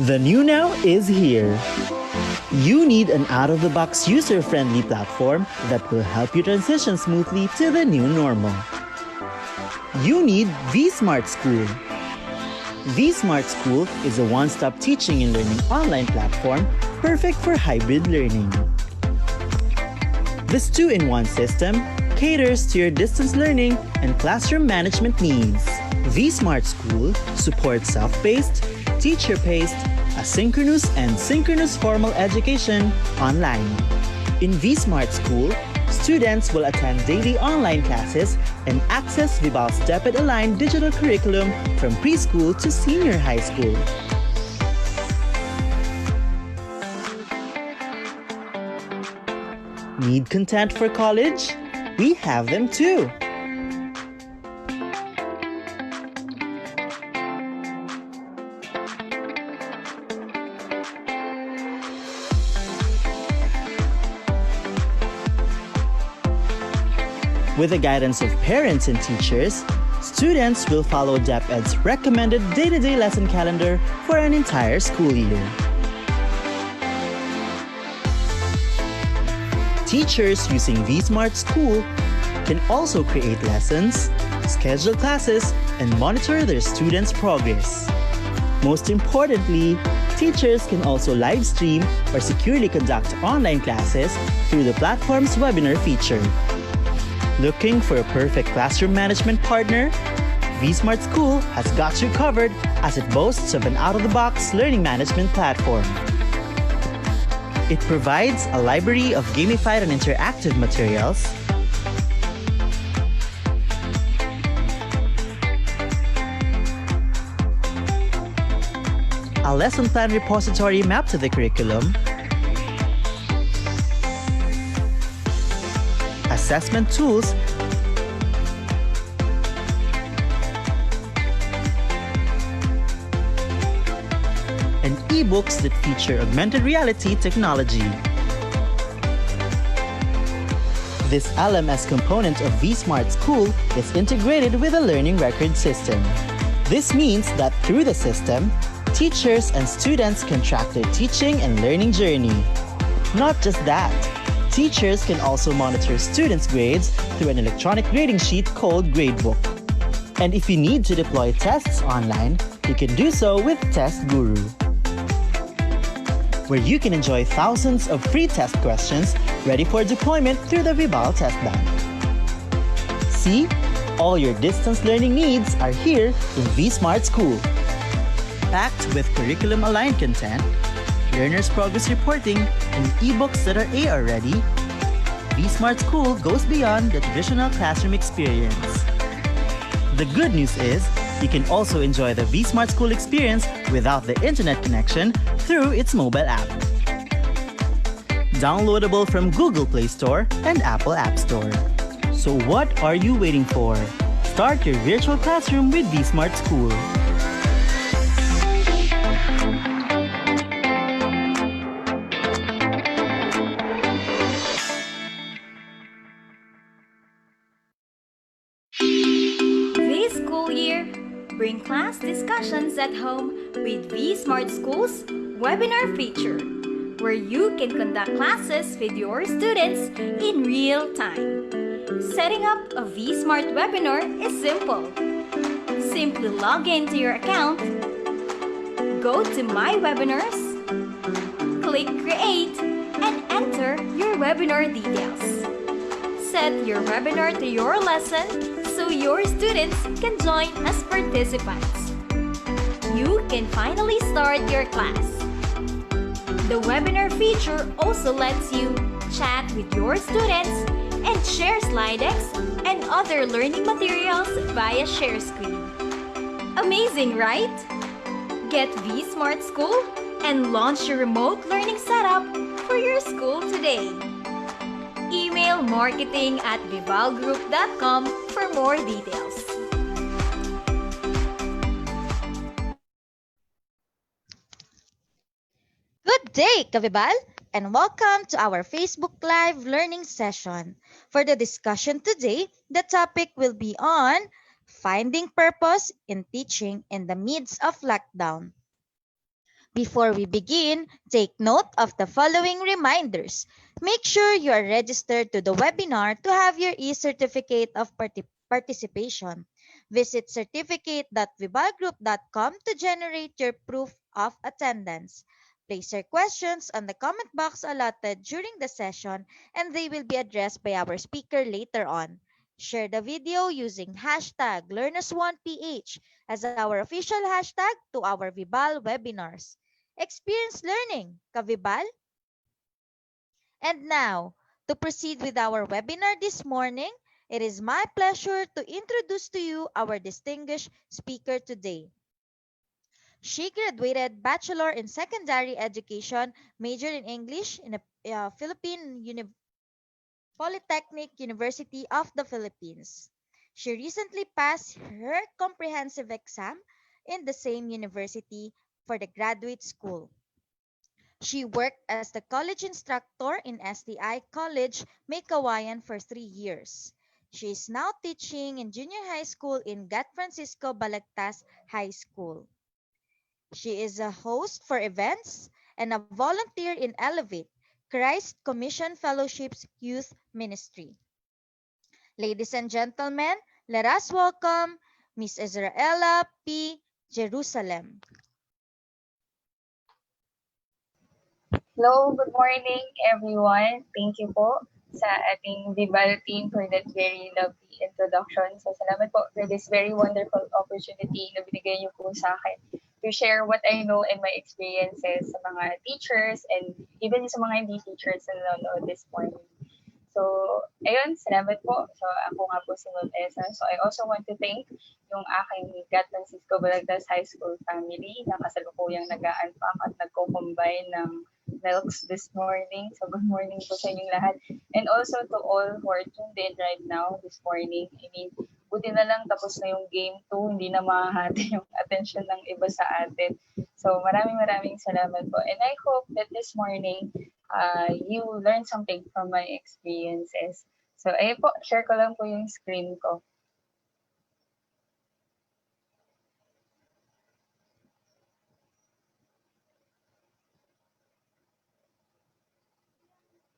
The new now is here. You need an out-of-the-box user-friendly platform that will help you transition smoothly to the new normal. You need vSmart School. vSmart School is a one-stop teaching and learning online platform perfect for hybrid learning. This two-in-one system caters to your distance learning and classroom management needs. vSmart School supports self-paced, teacher-paced, asynchronous and synchronous formal education online. In vSmart School, students will attend daily online classes and access Vibal's DepEd-aligned digital curriculum from preschool to senior high school. Need content for college? We have them too! With the guidance of parents and teachers, students will follow DepEd's recommended day-to-day lesson calendar for an entire school year. Teachers using vSmart School can also create lessons, schedule classes, and monitor their students' progress. Most importantly, teachers can also live stream or securely conduct online classes through the platform's webinar feature. Looking for a perfect classroom management partner? vSmart School has got you covered as it boasts of an out-of-the-box learning management platform. It provides a library of gamified and interactive materials, a lesson plan repository mapped to the curriculum, assessment tools, and ebooks that feature augmented reality technology. This LMS component of vSmart School is integrated with a learning record system. This means that through the system, teachers and students can track their teaching and learning journey. Not just that, teachers can also monitor students' grades through an electronic grading sheet called Gradebook. And if you need to deploy tests online, you can do so with Test Guru, where you can enjoy thousands of free test questions ready for deployment through the Vibal Test Bank. See? All your distance learning needs are here in vSmart School. Packed with curriculum-aligned content, learners' progress reporting, and ebooks that are AR ready, vSmart School goes beyond the traditional classroom experience. The good news is, you can also enjoy the vSmart School experience without the internet connection through its mobile app. Downloadable from Google Play Store and Apple App Store. So what are you waiting for? Start your virtual classroom with vSmart School. Bring class discussions at home with vSmart School's webinar feature, where you can conduct classes with your students in real time. Setting up a vSmart webinar is simple. Simply log into your account, go to My Webinars, click Create, and enter your webinar details. Set your webinar to your lesson so your students can join as participants. You can finally start your class. The webinar feature also lets you chat with your students and share slide decks and other learning materials via share screen. Amazing, right? Get vSmart School and launch your remote learning setup for your school today. Email marketing@vibalgroup.com for more details. Good day, Kavibal, and welcome to our Facebook Live learning session. For the discussion today, the topic will be on finding purpose in teaching in the midst of lockdown. Before we begin, take note of the following reminders. Make sure you are registered to the webinar to have your e-certificate of participation. Visit certificate.vibalgroup.com to generate your proof of attendance. Place your questions on the comment box allotted during the session and they will be addressed by our speaker later on. Share the video using hashtag LearnAs1PH as our official hashtag to our Vibal webinars. Experience learning, Kavibal? And now, to proceed with our webinar this morning, it is my pleasure to introduce to you our distinguished speaker today. She graduated Bachelor in Secondary Education, majored in English in the Philippine Polytechnic University of the Philippines. She recently passed her comprehensive exam in the same university for the graduate school. She worked as the college instructor in STI College, Meycauayan for 3 years. She is now teaching in junior high school in Gat Francisco Balagtas High School. She is a host for events and a volunteer in Elevate, Christ Commission Fellowship's Youth Ministry. Ladies and gentlemen, let us welcome Miss Ezraella P. Jerusalem. Hello, good morning everyone. Thank you po sa ating Vival team for that very lovely introduction. So salamat po for this very wonderful opportunity na binigay niyo po sa akin to share what I know and my experiences sa mga teachers and even sa mga hindi teachers na nanonood this morning. So, ayun, salamat po. So, ako nga po si Ma'am Esa. So, I also want to thank yung aking Gat Francisco Balagtas High School family na kasalukuyang nag-a-unpack at nagko-combine ng milks this morning. So, good morning po sa inyong lahat. And also to all who are tuned in right now this morning. I mean, buti na lang tapos na yung game 2, hindi na mahahati yung attention ng iba sa atin. So, maraming salamat po. And I hope that this morning, you learn something from my experiences. So, ayun po, share ko lang po yung screen ko.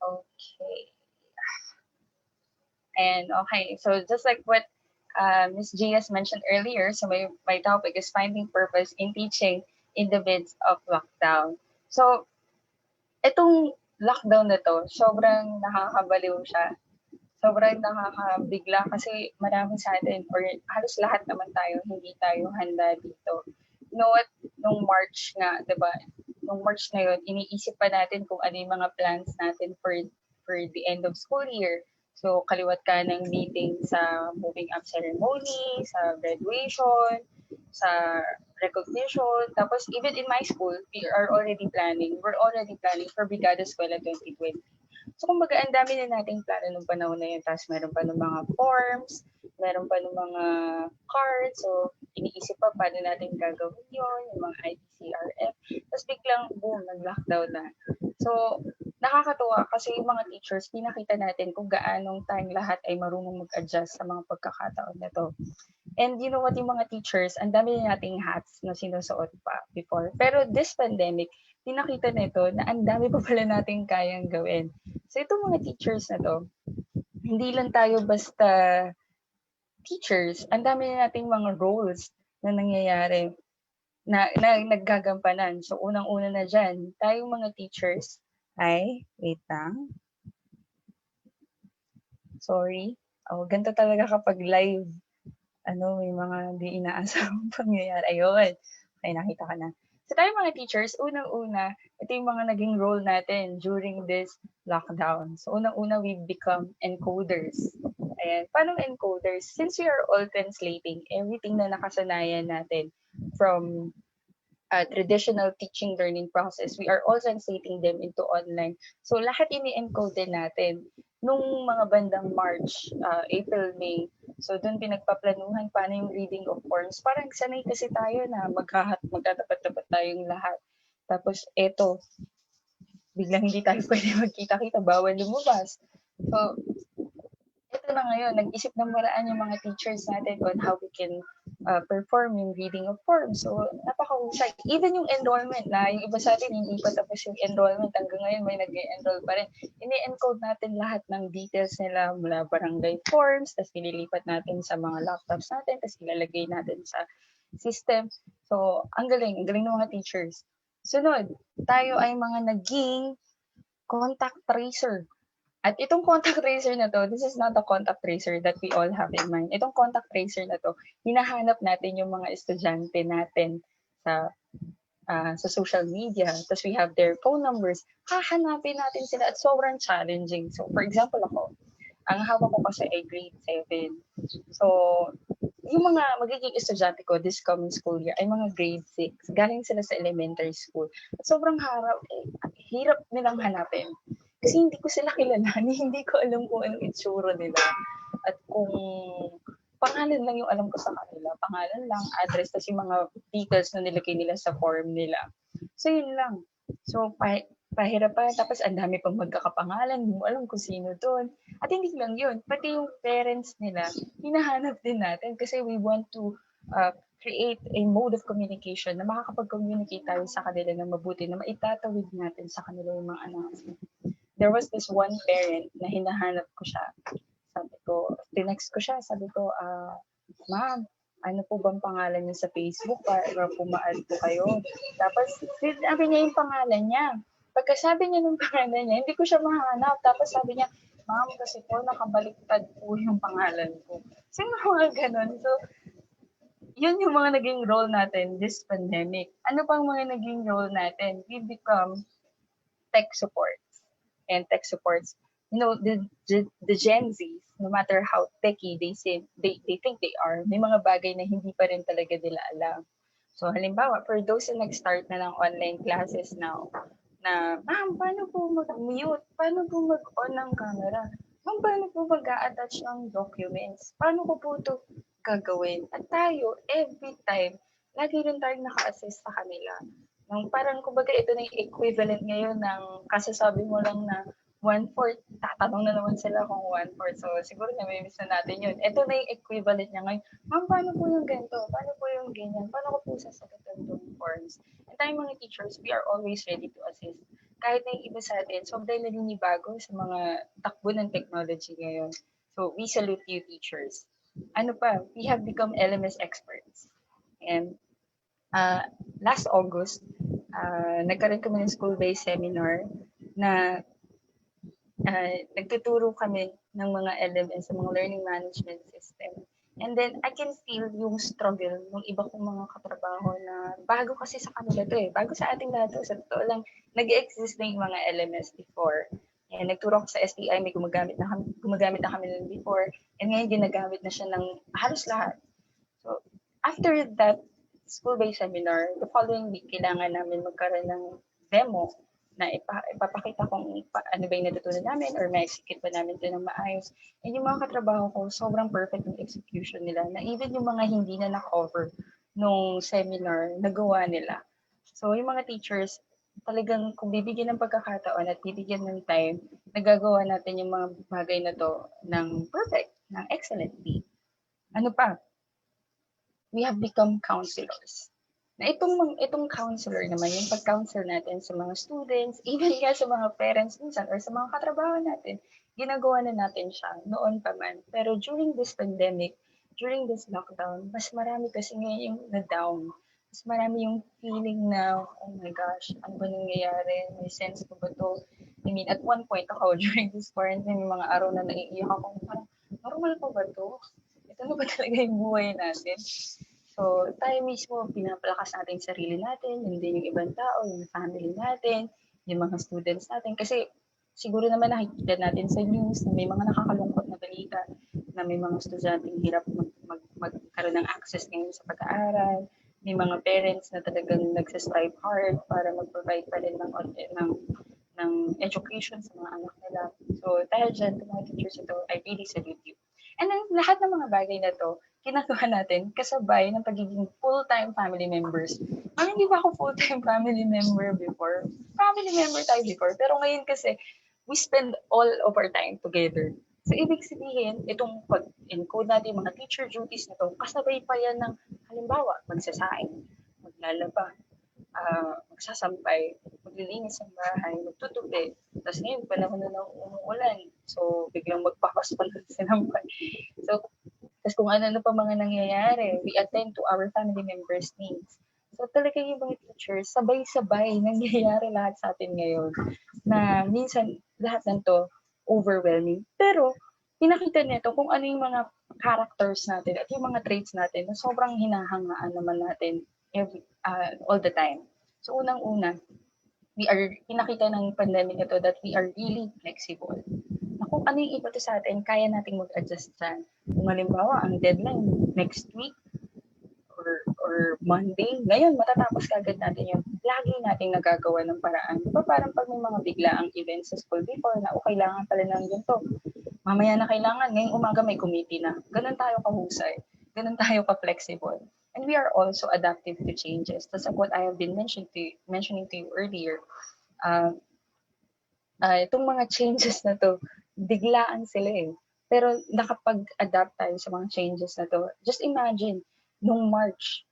Okay. And okay, so just like what Ms. G has mentioned earlier, so my topic is finding purpose in teaching in the midst of lockdown. So, itong lockdown na to, sobrang nakakabaliw siya. Sobrang nakakabigla kasi marami sa atin or halos lahat naman tayo, hindi tayo handa dito. You know what? Nung March nga, 'di ba? Nung March na yun, iniisip pa natin kung ano yung mga plans natin for the end of school year. So, kaliwat ka ng meeting sa moving up ceremony, sa graduation, sa recognition. Tapos, even in my school, we're already planning for Brigada Eskwela 2020. So, kumbaga, ang dami na nating plano nung panahon na yun. Tapos, meron pa ng mga forms, meron pa ng mga cards. So, iniisip pa paano natin gagawin yun, yung mga ITCRF. Tapos, biglang, boom, nag-lockdown na. So, nakakatuwa kasi yung mga teachers, pinakita natin kung gaanong tayong lahat ay marunong mag-adjust sa mga pagkakataon na to. And you know what, yung mga teachers, ang dami nating hats na sinusuot pa before. Pero this pandemic, pinakita na ito na ang dami pa pala nating kayang gawin. So itong mga teachers na to, hindi lang tayo basta teachers, ang dami na nating mga roles na nangyayari na naggagampanan. So unang-una na dyan, tayong mga teachers ay, wait lang. Sorry. Ganito talaga kapag live, may mga di inaasahang pangyayari. Ayun. Okay, nakita ka na. So tayo mga teachers, unang-una, ito yung mga naging role natin during this lockdown. So unang-una, we become encoders. Ayan. Paano encoders? Since we are all translating everything na nakasanayan natin from traditional teaching learning process, we are all translating them into online. So lahat ini-encode din natin. Nung mga bandang March, April, May, so doon pinagpaplanuhan paano yung reading of forms. Parang sanay kasi tayo na magkatapat-tapat tayong lahat. Tapos eto, biglang hindi tayo pwede magkita-kita, bawal lumabas. So, ito na ngayon, nag-isip ng maraan yung mga teachers natin on how we can perform yung reading of forms. So, napakahusay. Even yung enrollment na, yung iba sa atin, hindi pa tapos yung enrollment. Hanggang ngayon, may nag-enroll pa rin. Ini-encode natin lahat ng details nila mula barangay forms, tapos nililipat natin sa mga laptops natin, tapos ilalagay natin sa system. So, ang galing ng mga teachers. Sunod, tayo ay mga naging contact tracer. At itong contact tracer na to, this is not a contact tracer that we all have in mind. Itong contact tracer na to, hinahanap natin yung mga estudyante natin sa social media. Tapos we have their phone numbers. Hahanapin natin sila at sobrang challenging. So, for example ako, ang hawak ko kasi ay grade 7. So, yung mga magiging estudyante ko this coming school year ay mga grade 6. Galing sila sa elementary school. At sobrang hirap nilang hanapin. Kasi hindi ko sila kilalanin, hindi ko alam kung anong itsura nila. At kung pangalan lang yung alam ko sa kanila, pangalan lang, address, tapos yung mga details na nilagay nila sa form nila. So, yun lang. So, pahirapan, tapos ang dami pang magkakapangalan, hindi mo alam kung sino doon. At hindi lang yun, pati yung parents nila, hinahanap din natin kasi we want to create a mode of communication na makakapag-communicate tayo sa kanila na mabuti, na maitatawid natin sa kanila yung mga announcement. There was this one parent na hinahanap ko siya. Sabi ko, tinext ko siya, sabi ko, ma'am, ano po bang pangalan niyo sa Facebook para pumaan po kayo? Tapos, sinabi niya yung pangalan niya. Pagkasabi niya ng pangalan niya, hindi ko siya mahanap. Tapos sabi niya, ma'am, kasi po nakabaliktad po yung pangalan ko. So, mga ganun. So, yun yung mga naging role natin this pandemic. Ano pang mga naging role natin? We become tech support. And tech supports, the Gen Zs, no matter how techy they say, they think they are, may mga bagay na hindi pa rin talaga nila alam. So, halimbawa, for those na nag-start na ng online classes now, na, ma'am, paano po mag-mute? Paano po mag-on ng camera? Ma'am, paano po mag-a-attach ng documents? Paano ko po ito gagawin? At tayo, every time, lagi rin tayong naka-assist sa kanila. Parang kumbaga ito na yung equivalent ngayon ng kasasabi mo lang na 1/4, tatanong na naman sila kung 1/4. So siguro na-miss na natin yun. Ito na yung equivalent niya ngayon. Ma'am, paano po yung ganito? Paano po yung ganyan? Paano ko po sasagutin itong forms? And tayo mga teachers, we are always ready to assist. Kahit na yung iba sa atin, sobrang naninibago sa mga takbo ng technology ngayon. So we salute you teachers. Ano pa? We have become LMS experts. And last August, nagkaroon kami ng school-based seminar na nagtuturo kami ng mga LMS sa mga learning management system. And then, I can feel yung struggle ng iba kong mga katrabaho na bago kasi sa kanila to bago sa ating lahat to. Sa totoo lang, nag-exist na yung mga LMS before. And nagturo ko sa STI, may gumagamit na kami nun before. And ngayon, ginagamit na siya ng halos lahat. So, after that school-based seminar, the following week, kailangan namin magkaroon ng demo na ipapakita kung ano ba yung natutunan namin or ma-execute ba namin ito ng maayos. And yung mga katrabaho ko, sobrang perfect yung execution nila na even yung mga hindi na na-cover nung seminar, nagawa nila. So yung mga teachers, talagang kung bibigyan ng pagkakataon at bibigyan ng time, nagagawa natin yung mga bagay na to ng perfect, ng excellently. Ano pa? We have become counselors. Na itong counselor naman, yung pag-counsel natin sa mga students, even nga sa mga parents minsan or sa mga katrabaho natin, ginagawa na natin siya noon pa man. Pero during this pandemic, during this lockdown, mas marami kasi ngayon yung na-down. Mas marami yung feeling na, oh my gosh, ano ba nangyayari? May sense ko ba to? I mean, at one point ako, during this quarantine, may mga araw na naiiyak ako, parang, normal pa ba to? Ito na ba talaga yung buhay natin? So, tayo mismo, pinapalakas natin yung sarili natin, hindi yung ibang tao, yung family natin, yung mga students natin. Kasi siguro naman nakikita natin sa news na may mga nakakalungkot na balita na may mga estudyanteng hirap magkaroon ng access ngayon sa pag-aaral. May mga parents na talagang nagsistrive hard para mag-provide pa rin ng education sa mga anak nila. So, tayo dyan, mga teachers ito, I really salute you. And then, lahat ng mga bagay na to, ginagawa natin kasabay ng pagiging full-time family members. Hindi ba ako full-time family member before? Family member tayo before. Pero ngayon kasi, we spend all of our time together So, ibig sabihin, itong pag-encode natin yung mga teacher duties na to, kasabay pa yan ng, halimbawa, magsasaing, maglalaba, magsasampay, maglilinis ng bahay, magtutupi. Tapos ngayon, panahon na ng umuulan. So, biglang magpapas pa ng sinampay. So, tapos kung ano pa mga nangyayari, we attend to our family members' needs. So, talaga yung mga teachers, sabay-sabay nangyayari lahat sa atin ngayon. Na minsan, lahat ng to, overwhelming. Pero, pinakita nito kung ano yung mga characters natin at yung mga traits natin na sobrang hinahangaan naman natin all the time. So, unang-una, pinakita ng pandemic ito that we are really flexible. Na kung ano yung iba to sa atin, kaya nating mag-adjust dyan. Kung halimbawa, ang deadline next week or Monday, ngayon matatapos kagad natin yun. Lagi nating nagagawa ng paraan. Diba parang pag may mga biglaang events sa school before na, kailangan pala ng ganito. Mamaya na kailangan, ngayong umaga may committee na. Ganun tayo kahusay. Ganun tayo ka-flexible. And we are also adaptive to changes. That's like what I have been mentioning to you earlier. Itong mga changes na to, biglaan sila eh. Pero nakapag-adapt tayo sa mga changes na to. Just imagine, nung March,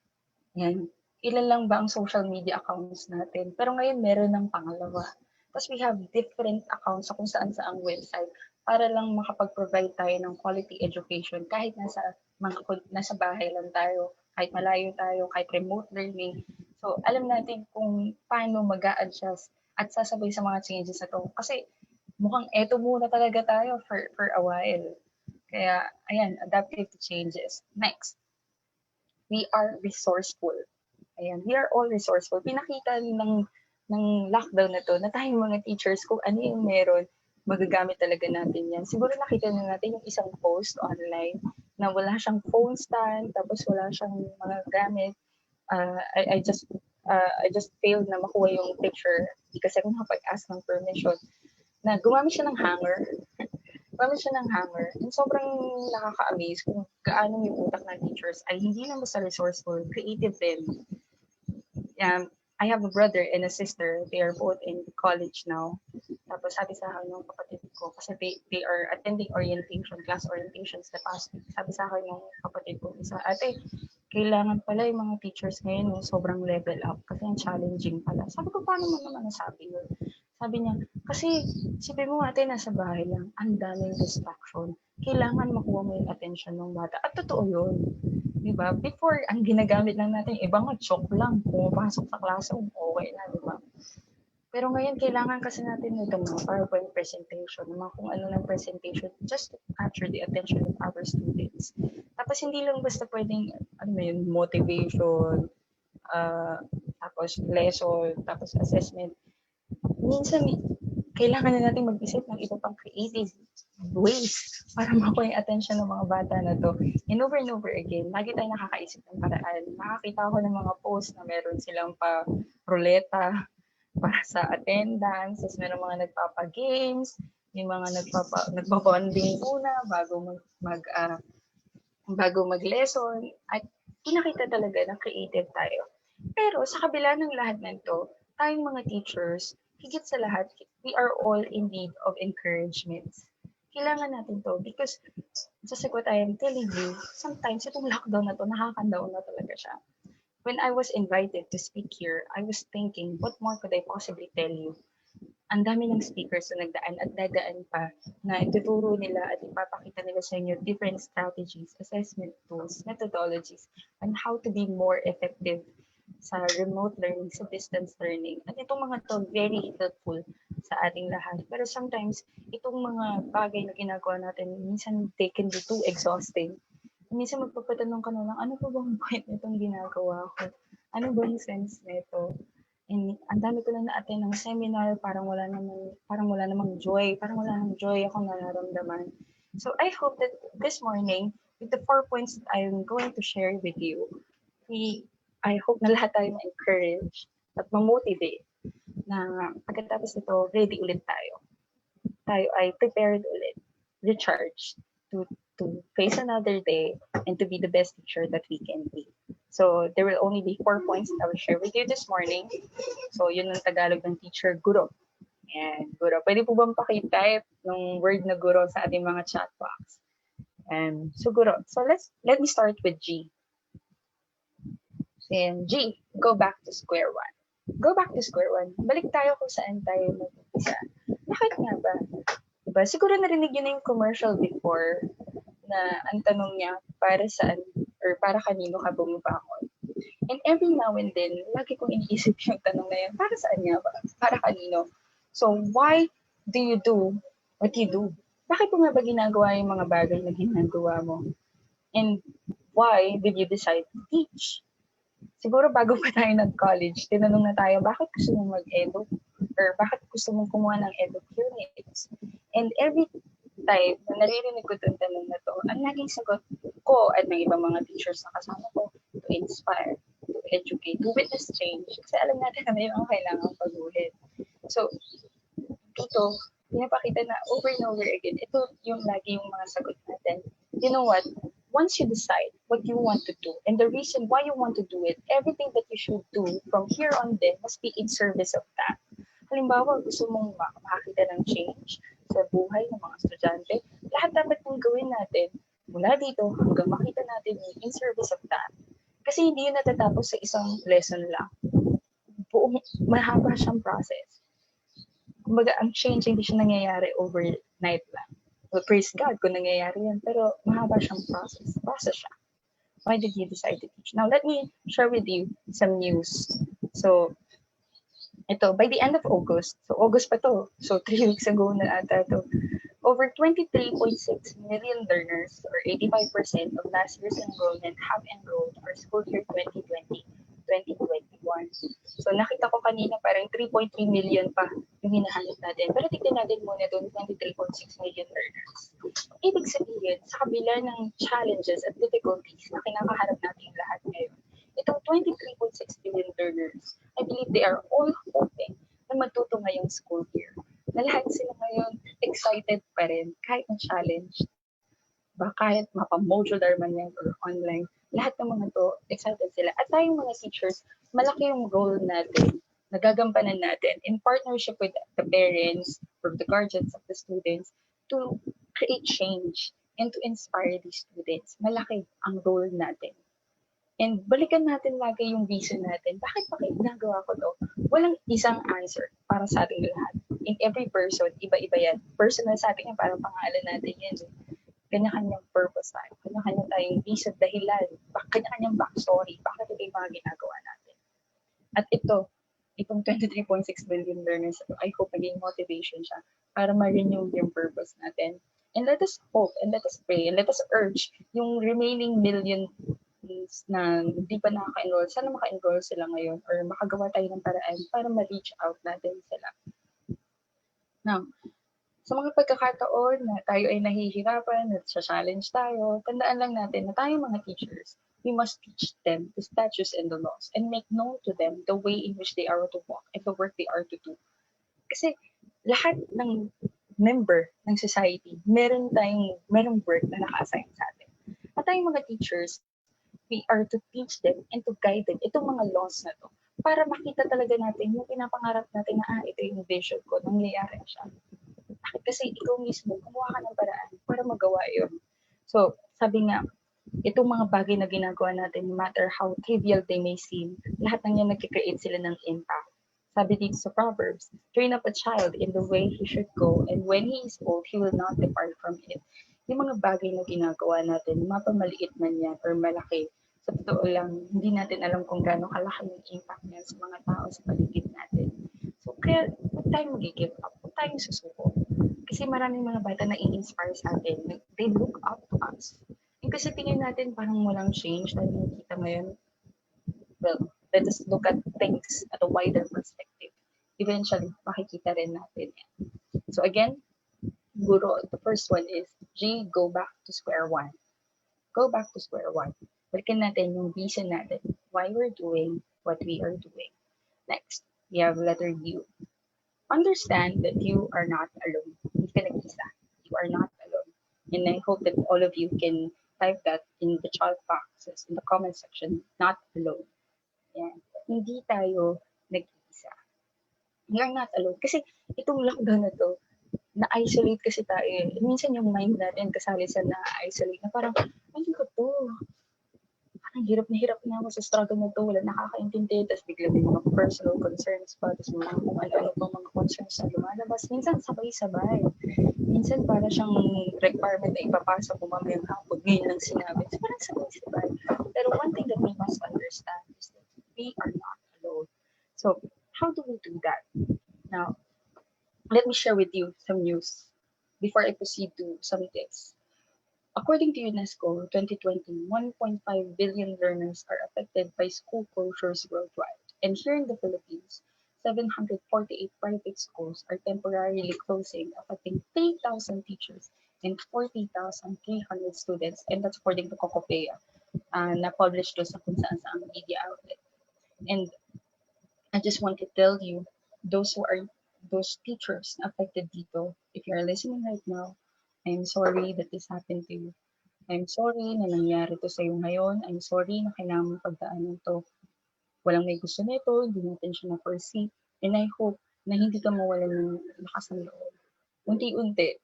yan, ilan lang ba ang social media accounts natin? Pero ngayon meron ng pangalawa. Tapos we have different accounts sa kung saan saang website para lang makapag-provide tayo ng quality education kahit nasa bahay lang tayo, kahit malayo tayo, kahit remote learning. So, alam natin kung paano mag-a-adjust at sasabay sa mga changes na to. Kasi mukhang eto muna talaga tayo for a while. Kaya, ayan, adaptive to changes. Next, we are resourceful. Ayan, we are all resourceful. Pinakita ng lockdown na to na tayong mga teachers kung ano yung meron, magagamit talaga natin yan. Siguro nakita na natin yung isang post online na wala siyang phone stand, tapos wala siyang mga gamit. I just failed na makuha yung picture kasi ako nakapag-ask ng permission na gumamit siya ng hanger. And sobrang nakaka-amaze kung gaano yung utak ng teachers ay hindi lang basta resourceful, creative din. I have a brother and a sister. They are both in college now. Tapos sabi sa akin ng kapatid ko, kasi they are attending class orientations the past week. Sabi sa akin ng kapatid ko, ate, kailangan pala yung mga teachers ngayon yung sobrang level up kasi yung challenging pala. Sabi ko, paano mo naman nasabi yun? Sabi niya, kasi sabi mo ate, nasa bahay lang, ang daming distraction. Kailangan makuha mo yung attention ng bata. At totoo yun. Diba? Before, ang ginagamit lang natin, iba nga, chalk lang. Pumapasok sa classroom, okay na, diba? Pero ngayon, kailangan kasi natin itong mga PowerPoint presentation, mga kung ano ng presentation, just to capture the attention of our students. Tapos, hindi lang basta pwedeng, motivation, tapos lesson, tapos assessment. Minsan, kailangan na natin mag-isip ng iba pang creative ways para makuha yung attention ng mga bata na to. And over again, lagi tayo nakakaisip ng paraan. Nakakita ako ng mga post na meron silang pa-ruleta para sa attendance, tapos meron mga nagpapa-games, yung mga nagpa-bonding muna bago mag-lesson. At pinakita talaga na creative tayo. Pero sa kabila ng lahat nito, tayong mga teachers, higit sa lahat, we are all in need of encouragement. Kailangan natin to because just like what I am telling you, sometimes itong lockdown na to, nakaka-down na talaga siya. When I was invited to speak here, I was thinking, what more could I possibly tell you? Ang dami ng speakers na nagdaan at dadaan pa na ituturo nila at ipapakita nila sa inyo different strategies, assessment tools, methodologies, and how to be more effective sa remote learning, sa distance learning. At itong mga to, very helpful sa ating lahat. Pero sometimes, itong mga bagay na ginagawa natin, minsan they can be too exhausting. Minsan magpapatanong ka na lang, ano pa bang point nitong ginagawa ko? Ano ba yung sense nito? And ang dami ko lang na-attend ng seminar, parang wala namang joy akong nararamdaman. So I hope that this morning, with the 4 points that I'm going to share with you, I hope na lahat tayo ma-encourage at ma-motivate na pagkatapos nito, ready ulit tayo. Tayo ay prepared ulit, recharged to face another day and to be the best teacher that we can be. So there will only be 4 points that I will share with you this morning. So yun ang Tagalog ng teacher, guro. And guro, pwede po bang pakitype ng word na guro sa ating mga chat box? So guro, so let me start with G. And G, go back to square one. Go back to square one. Balik tayo kung saan tayo mag-umpisa. Bakit nga ba? Diba? Siguro narinig yun na yung commercial before na ang tanong niya para saan or para kanino ka bumabangon. And every now and then, lagi kong iniisip yung tanong na yan, para saan nga ba? Para kanino? So, why do you do what you do? Bakit mo nga ba ginagawa yung mga bagay na ginagawa mo? And why did you decide to teach? Siguro bago pa tayo nag-college, tinanong na tayo, bakit gusto mong mag-edu? Or bakit gusto mong kumuha ng edu units? And every time na naririnig ko itong tanong na to, ang naging sagot ko at ng ibang mga teachers na kasama ko, to inspire, to educate, to witness change. Kasi alam natin na may mga kailangang pag-ulit. So, dito, pinapakita na over and over again, ito yung lagi yung mga sagot natin. You know what? Once you decide what you want to do and the reason why you want to do it, everything that you should do from here on then must be in service of that. Halimbawa, gusto mong makakita ng change sa buhay ng mga estudyante, lahat dapat mong gawin natin mula dito hanggang makita natin in service of that. Kasi hindi yun natatapos sa isang lesson lang. Buong mahaba siyang process. Kumbaga, ang change hindi siya nangyayari overnight lang. Well, praise God kung nangyayari yan, pero mahaba siyang process. Process siya. Why did you decide to teach? Now, let me share with you some news. So, ito, by the end of August, so August pa to, so 3 weeks ago na ata to, over 23.6 million learners, or 85% of last year's enrollment have enrolled our school year 2020-2021. So nakita ko kanina parang 3.3 million pa yung hinahanap natin. Pero tignan natin muna doon, 23.6 million learners. Ibig sabihin, sa kabila ng challenges at difficulties na kinakaharap natin lahat ngayon, itong 23.6 million learners, I believe they are all hoping na matuto ngayong school year. Na lahat sila ngayon excited pa rin kahit na challenge. Ba kahit mapa-modular man yan or online, lahat ng mga to, excited sila. At tayong mga teachers, malaki yung role natin, nagagampanan natin in partnership with the parents or the guardians of the students to create change and to inspire these students. Malaki ang role natin. And balikan natin lagi yung reason natin. Bakit ginagawa ko to? Walang isang answer para sa ating lahat. In every person, iba-iba yan. Personal sa atin yan, parang pangalan natin yan. Kanya-kanyang purpose tayo. Kanya-kanya tayong reason, dahilan. Kanya-kanyang backstory. Bakit ito yung mga ginagawa natin? At itong 23.6 billion learners, I hope maging motivation siya para ma-renew yung purpose natin. And let us hope, and let us pray, and let us urge yung remaining million na hindi pa nakaka-enroll, sana maka-enroll sila ngayon or makagawa tayo ng paraan para ma-reach out natin sila. Now, sa mga pagkakataon na tayo ay nahihirapan, na-challenge tayo, tandaan lang natin na tayo mga teachers, we must teach them the statutes and the laws and make known to them the way in which they are to walk and the work they are to do. Kasi lahat ng member ng society, merong work na naka-assign sa atin. At tayong mga teachers, we are to teach them and to guide them itong mga laws na to para makita talaga natin yung pinapangarap natin na ito yung vision ko, nangyayari siya. Kasi ikaw mismo, kumuha ka ng paraan para magawa yun. So, sabi nga, itong mga bagay na ginagawa natin, no matter how trivial they may seem, lahat ng yan nagkikreate sila ng impact. Sabi dito sa Proverbs, train up a child in the way he should go, and when he is old, he will not depart from it. Yung mga bagay na ginagawa natin, mapamaliit man yan or malaki, sa totoo lang, hindi natin alam kung gaano kalaki yung impact niya sa mga tao sa paligid natin. So, kaya huwag tayong mag-give up, huwag tayong susuko. Kasi maraming mga bata na i-inspire sa atin. They look up to us. Yung kasi tingin natin parang walang change na nakikita ngayon. Well, let us look at things at a wider perspective. Eventually, makikita rin natin yan. So again, guro, the first one is G, go back to square one. Go back to square one. Balikan natin yung reason natin why we're doing what we are doing. Next, we have letter U. Understand that you are not alone. Hindi ka nag-isa. You are not alone. And I hope that all of you can type that in the chat boxes, in the comment section, not alone. Yan. Hindi tayo nag-isa. you're not alone. Kasi itong lockdown na 'to, na-isolate kasi tayo, eh. Minsan yung mind natin kasali sa na-isolate na parang, "Ano ba 'to? Parang hirap na ako sa struggle na 'to, walang nakakaintindi." Ta's bigla may mga personal concerns pa, ta's mga kung ano-ano pang mga concerns na lumalabas. Minsan sabay-sabay. Minsan para siyang requirement na ipapasa mo mamayang hapon, ngayon lang sinabi. So, parang sabay-sabay. Pero one thing that we must understand is that we are not alone. So, how do we do that? Now, let me share with you some news before I proceed to some tips. According to UNESCO, 2020, 1.5 billion learners are affected by school closures worldwide. And here in the Philippines, 748 private schools are temporarily closing, affecting 3,000 teachers and 40,300 students. And that's according to Cocopea, na published to sa kung saan media outlet. And I just want to tell you, those teachers affected dito, if you're listening right now, I'm sorry that this happened to you. I'm sorry na nangyari 'to sa'yo ngayon. I'm sorry na kailangan mong pagdaanan 'to. Walang may gusto nito, hindi natin siya na-foresee. And I hope na hindi ka mawalan ng lakas ng loob. Unti-unti,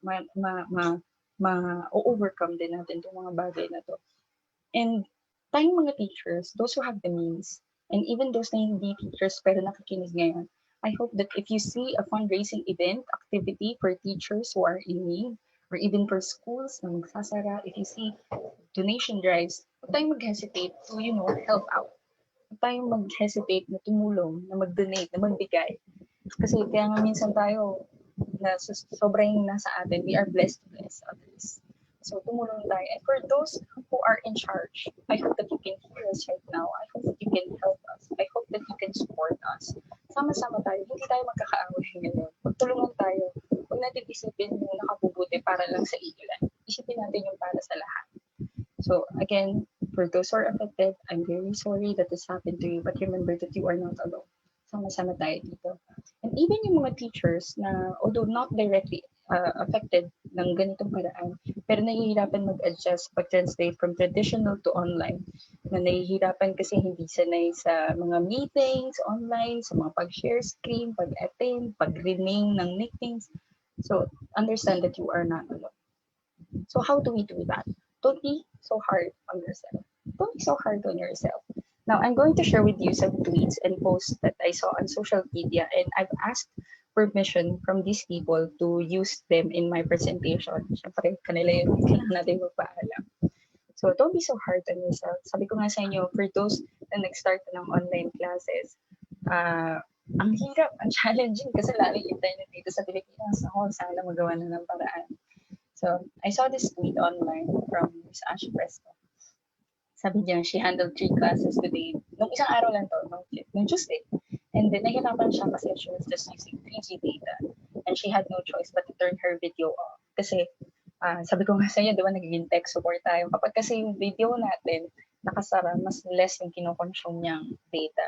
ma-overcome din natin 'tong mga bagay na 'to. And tayong mga teachers, those who have the means, and even those na hindi teachers pero nakikinig ngayon, I hope that if you see a fundraising event, activity for teachers who are in need, or even for schools na magsasara, if you see donation drives, huwag tayong mag-hesitate to, help out. Huwag tayong mag-hesitate na tumulong, na mag-donate, na magbigay. Kasi kaya nga minsan tayo, na sobrang nasa atin, we are blessed to bless others. So tumulong tayo. And for those who are in charge, I hope that you can hear us right now. I hope that you can help us. I hope that you can support us. Sama-sama tayo. Hindi tayo magkakaaway ngayon. Magtulungan tayo. Huwag natin isipin yung nakabubuti para lang sa ilan. Isipin natin yung para sa lahat. So again, for those who are affected, I'm very sorry that this happened to you, but remember that you are not alone. Sama-sama tayo dito. And even yung mga teachers na, although not directly affected ng ganitong paraan, pero nahihirapan mag-adjust, pag-translate from traditional to online, na nahihirapan kasi hindi sanay sa mga meetings online, sa mga pag-share screen, pag-attend, pag-rename ng nicknames. So, understand that you are not alone. So how do we do that? Don't be so hard on yourself. Don't be so hard on yourself. Now, I'm going to share with you some tweets and posts that I saw on social media, and I've asked permission from these people to use them in my presentation. Siyempre, kanila yun, kailangan natin magpaalam. So, don't be so hard on yourself. Sabi ko nga sa inyo, for those na nag-start ng online classes, ang hirap, ang challenging kasi lalo yung internet dito sa Pilipinas. Ako, sana magawa na ng paraan. So, I saw this tweet online from Miss Ash Fresco. Sabi niya, she handled 3 classes today. Nung isang araw lang to, nung Tuesday. And then, nahirapan siya kasi she was just using 3G data. And she had no choice but to turn her video off. Kasi, sabi ko nga sa iyo, di ba, nagiging tech support tayo. Kapag kasi yung video natin nakasara, mas less yung kinoconsume niyang data.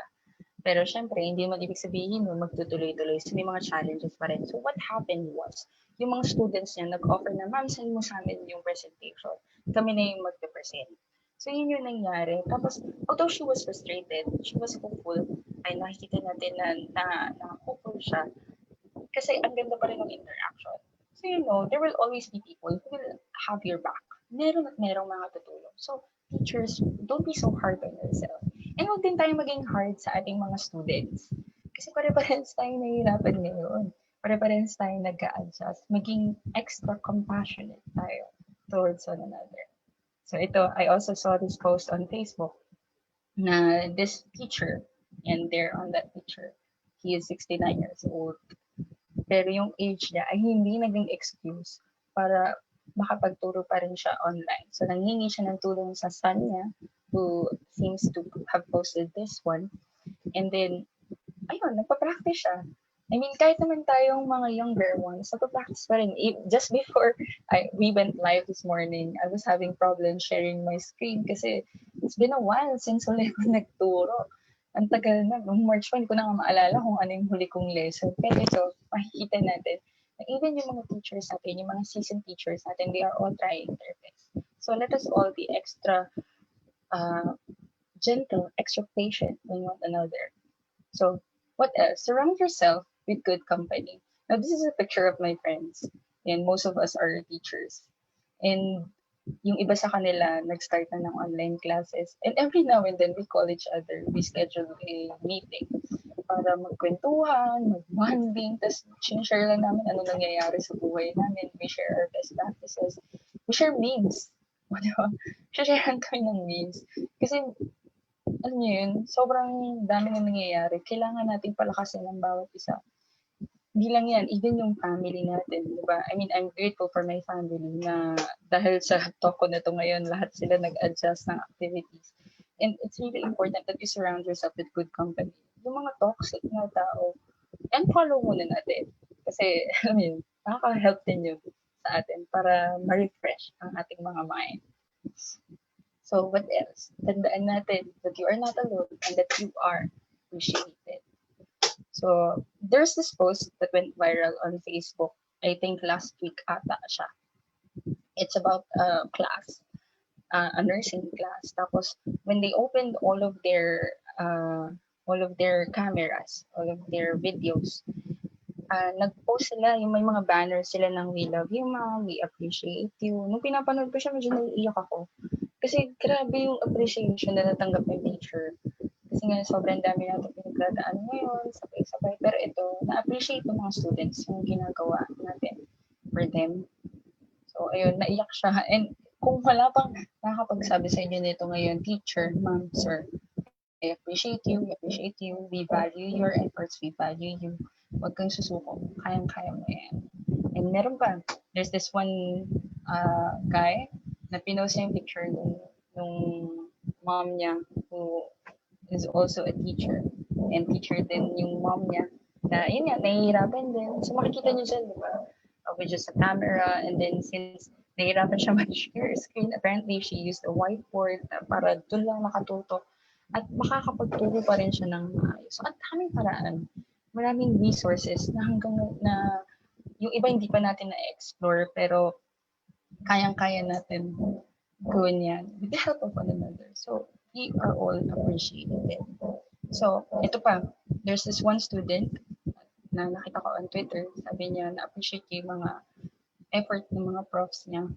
Pero syempre, hindi naman ibig sabihin nun magtutuloy-tuloy. So, may mga challenges pa rin. So, what happened was, yung mga students niya nag-offer na, ma'am, send mo sa amin yung presentation. Kami na yung mag-present. So, yun yung nangyari. Tapos, although she was frustrated, she was hopeful. Ay, nakikita natin na hopeful siya. Kasi ang ganda pa rin ng interaction. So, there will always be people who will have your back. Meron at merong mga tutulong. So, teachers, don't be so hard on yourself. And huwag din tayo maging hard sa ating mga students. Kasi pare-parehas tayo nahihirapan ngayon. Pare-parehas tayo nag-a-adjust. Maging extra compassionate tayo towards one another. So ito, I also saw this post on Facebook na this teacher, and there on that picture, he is 69 years old. Pero yung age niya ay hindi naging excuse para makapagturo pa rin siya online. So, nanghingi siya ng tulong sa son niya, who seems to have posted this one. And then, ayun, nagpa-practice siya. I mean, kahit naman tayong mga younger ones, nagpa-practice pa rin. Just before we went live this morning, I was having problems sharing my screen kasi it's been a while since huli ko nagturo. Ang tagal na, noong March pa, hindi ko na nga maalala kung ano yung huli kong lesson. Pero ito, makikita natin na even yung mga teachers natin, yung mga seasoned teachers natin, they are all trying their best. So let us all be extra gentle, extra patient with one another. So what else? Surround yourself with good company. Now, this is a picture of my friends, and most of us are teachers. And yung iba sa kanila, nag-start na ng online classes. And every now and then, we call each other. We schedule a meeting para magkwentuhan, mag-bonding, tapos share lang namin ano nangyayari sa buhay namin. We share our best practices. We share memes. Di ba? Share kami ng memes. Kasi, alam niyo yun, sobrang dami na nangyayari. Kailangan natin palakasin ng bawat isa. Hindi lang yan, even yung family natin, di ba? I mean, I'm grateful for my family na dahil sa talk ko na to ngayon, lahat sila nag-adjust ng activities. And it's really important that you surround yourself with good company. Yung mga toxic na tao, unfollow muna natin. Kasi, alam yun, nakaka-help din yun sa atin para ma-refresh ang ating mga mind. So, what else? Tandaan natin that you are not alone and that you are appreciated. So, there's this post that went viral on Facebook. I think last week ata siya. It's about a class, a nursing class. Tapos, when they opened all of their cameras, all of their videos, nag-post sila, yung may mga banners sila ng we love you, ma'am, we appreciate you. Nung pinapanood ko siya, medyo naiiyak ako. Kasi grabe yung appreciation na natanggap ng teacher. Kasi nga, sobrang dami natin pinagdadaan ngayon, sabay-sabay. Pero ito, na-appreciate ng mga students yung ginagawa natin for them. So, ayun, naiyak siya. And kung wala pang nakakapagsabi sa inyo nito ngayon, teacher, ma'am, sir, I appreciate you, we value your efforts, we value you. Huwag kang susuko, kayang-kaya mo yan. And meron pa, there's this one guy na pinost niya yung picture nung mom niya who is also a teacher. And teacher din yung mom niya na yun nga, nahihirapan din. So makikita niyo dyan, di ba? With just a camera, and then since nahihirapan siya mag-share screen, apparently she used a whiteboard para doon lang nakatuto. At makakapagturo pa rin siya ng maayos. So, at daming paraan. Maraming resources na hanggang na yung iba hindi pa natin na-explore, pero kayang-kaya natin gawin yan with the help of one another. So, we are all appreciated. So, ito pa, there's this one student na nakita ko on Twitter, sabi niya na-appreciate yung mga effort ng mga profs niya.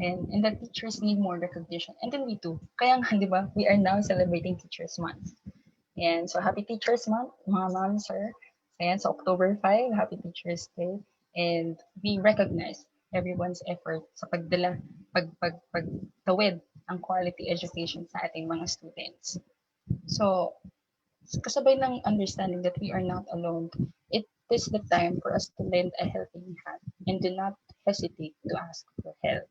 And the teachers need more recognition. And then we too. Kaya nga, di ba, we are now celebrating Teachers Month. And so, Happy Teachers Month, mga ma'am, sir. Ayan, so October 5, Happy Teachers Day. And we recognize everyone's effort sa pagtawid ang quality education sa ating mga students. So, kasabay ng understanding that we are not alone, it is the time for us to lend a helping hand and do not hesitate to ask for help.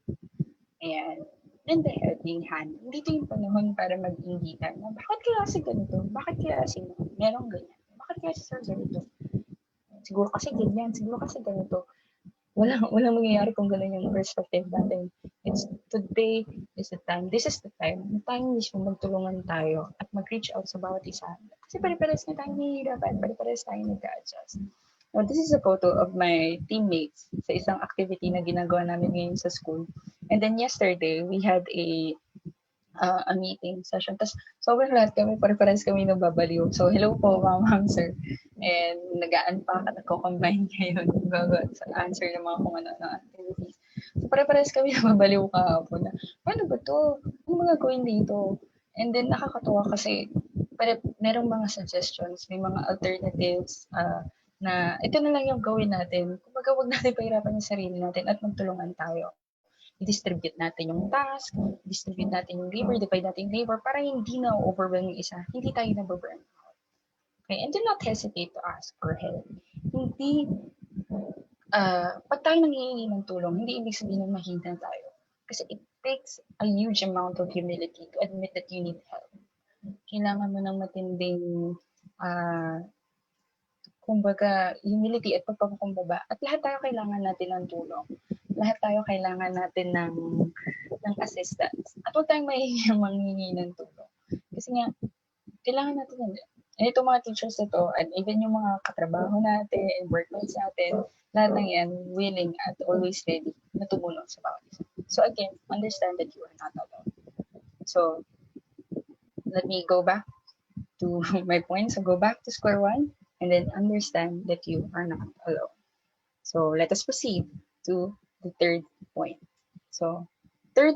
And lend a helping hand. Hindi ito yung panahon para mag-inggitan na bakit kaya si ganito? Bakit kaya si merong ganyan? Bakit kaya si sir ganito? Siguro kasi ganyan, siguro kasi ganito. Walang mangyayari kung gano'n yung perspective natin. It's today is the time. This is the time. The time mismo magtulungan tayo at mag-reach out sa bawat isa. Kasi pare-pares na tayo nahihirapan, pare-pares tayo nag-adjust. Now, this is a photo of my teammates sa isang activity na ginagawa namin ngayon sa school. And then yesterday, we had a meeting session. Tapos sobrang lahat kami, pare-pares kami nababaliw. So, hello po, ma'am, sir. And nag-unpack at nagko-combine ngayon sa answer ng mga kung ano activities. So, pare-pares kami nababaliw kahapon na, paano ba to? Ano mga gawin dito? And then, nakakatuwa kasi merong mga suggestions, may mga alternatives na ito na lang yung gawin natin. Kumbaga, huwag natin pahirapan yung sarili natin at magtulungan tayo. I-distribute natin yung task, distribute natin yung labor, divide natin yung labor para hindi na overwhelm yung isa, hindi tayo na-burn out. Okay? And do not hesitate to ask for help. Hindi, pag tayo nanghihingi ng tulong, hindi ibig sabihin na mahina tayo. Kasi it takes a huge amount of humility to admit that you need help. Kailangan mo ng matinding kumbaga, humility at pagpapakumbaba. At lahat tayo kailangan natin ng tulong. Lahat tayo kailangan natin ng assistance. At huwag tayong manghingi ng tulong. Kasi nga, kailangan natin yun. And itong mga teachers ito, and even yung mga katrabaho natin, and workmates natin, lahat ng yan, willing at always ready na tumulong sa bawat isa. So again, understand that you are not alone. So, let me go back to my point. So go back to square one and then understand that you are not alone. So let us proceed to the third point. So third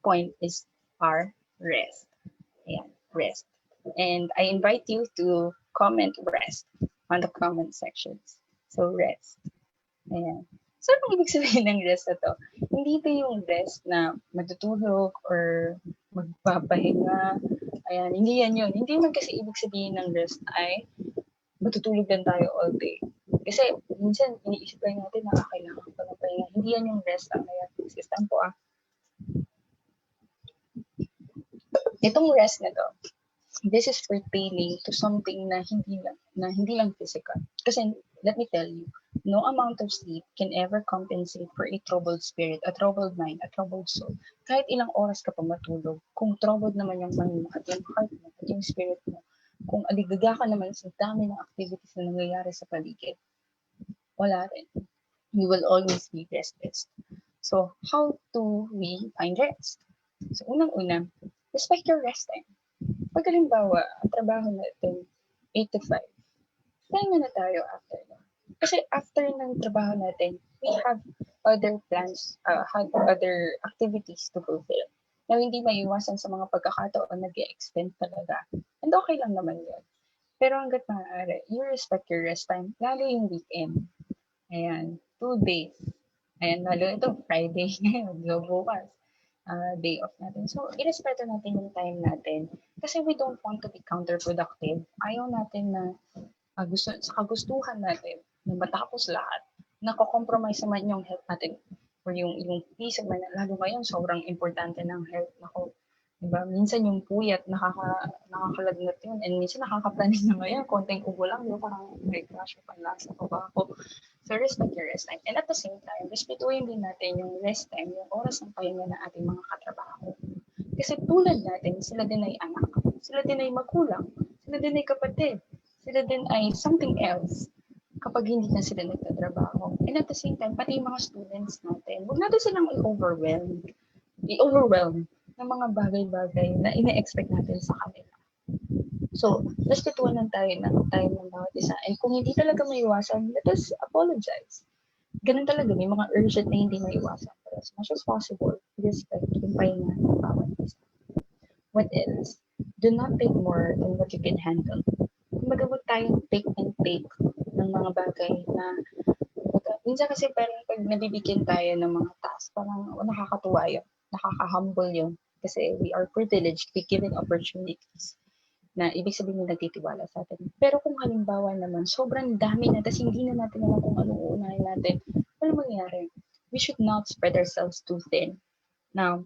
point is our rest. Ayan, rest. And I invite you to comment rest on the comment sections. So rest. Ayan. So anong ibig sabihin ng rest na to? Hindi ito yung rest na matutulog or magpapahinga. Ayan, hindi yan yun. Hindi man kasi ibig sabihin ng rest ay matutulog lang tayo all day. Kasi minsan iniisip lang natin na kailangan pa ng pahinga. Hindi yan yung rest ang kaya system po. Itong rest na to, this is pertaining to something na hindi lang physical. Kasi let me tell you, no amount of sleep can ever compensate for a troubled spirit, a troubled mind, a troubled soul. Kahit ilang oras ka pa matulog, kung troubled naman yung mind mo at yung heart mo at yung spirit mo, kung aligaga ka naman sa dami ng activities na nangyayari sa paligid, wala rin. You will always be restless. So, how do we find rest? So, unang-una, respect your rest time. Pag halimbawa, ang trabaho natin, 8 to 5, pahinga na tayo after na. Kasi after ng trabaho natin, we have other plans, have other activities to fulfill. Na hindi maiwasan sa mga pagkakataon nag-extend talaga. And okay lang naman yun. Pero hanggat maaari, you respect your rest time, lalo yung weekend. Ayan, 2 days. Ayan, lalo ito, Friday ngayon, bukas. Day off natin. So, irespeto natin yung time natin. Kasi we don't want to be counterproductive. Ayaw natin na sa kagustuhan natin na matapos lahat, nako-compromise naman yung health natin or yung peace of mind. Lalo ngayon, sobrang importante ng health. Nako, diba? Minsan yung puyat, nakakalagnat yun. And minsan nakakaplanin na ngayon, konting ubo lang, diba? Parang may crash o panlasa pa ba ako. So, respect your rest time. And at the same time, respetuhin din natin yung rest time, yung oras ng pahinga ng ating mga katrabaho. Kasi tulad natin, sila din ay anak, sila din ay magulang, sila din ay kapatid, sila din ay something else kapag hindi na sila nagtatrabaho. And at the same time, pati yung mga students natin, huwag natin silang i-overwhelm ng mga bagay-bagay na ina-expect natin sa kanila. So, respetuhan lang tayo ng time ng bawat isa. And kung hindi talaga maiwasan, let us apologize. Ganun talaga, may mga urgent na hindi maiwasan. But as much as possible, respect yung pahinga ng bawat isa. What else? Do not take more than what you can handle. Kumbaga, huwag tayong take and take ng mga bagay na minsan kasi parang pag nabibigyan tayo ng mga task, parang nakakatuwa yun. Nakaka-humble yun. Kasi we are privileged, we given opportunities na ibig sabihin na nagtitiwala sa atin. Pero kung halimbawa naman, sobrang dami na, tapos hindi na natin alam kung anong uunahin natin, ano mangyari? We should not spread ourselves too thin. Now,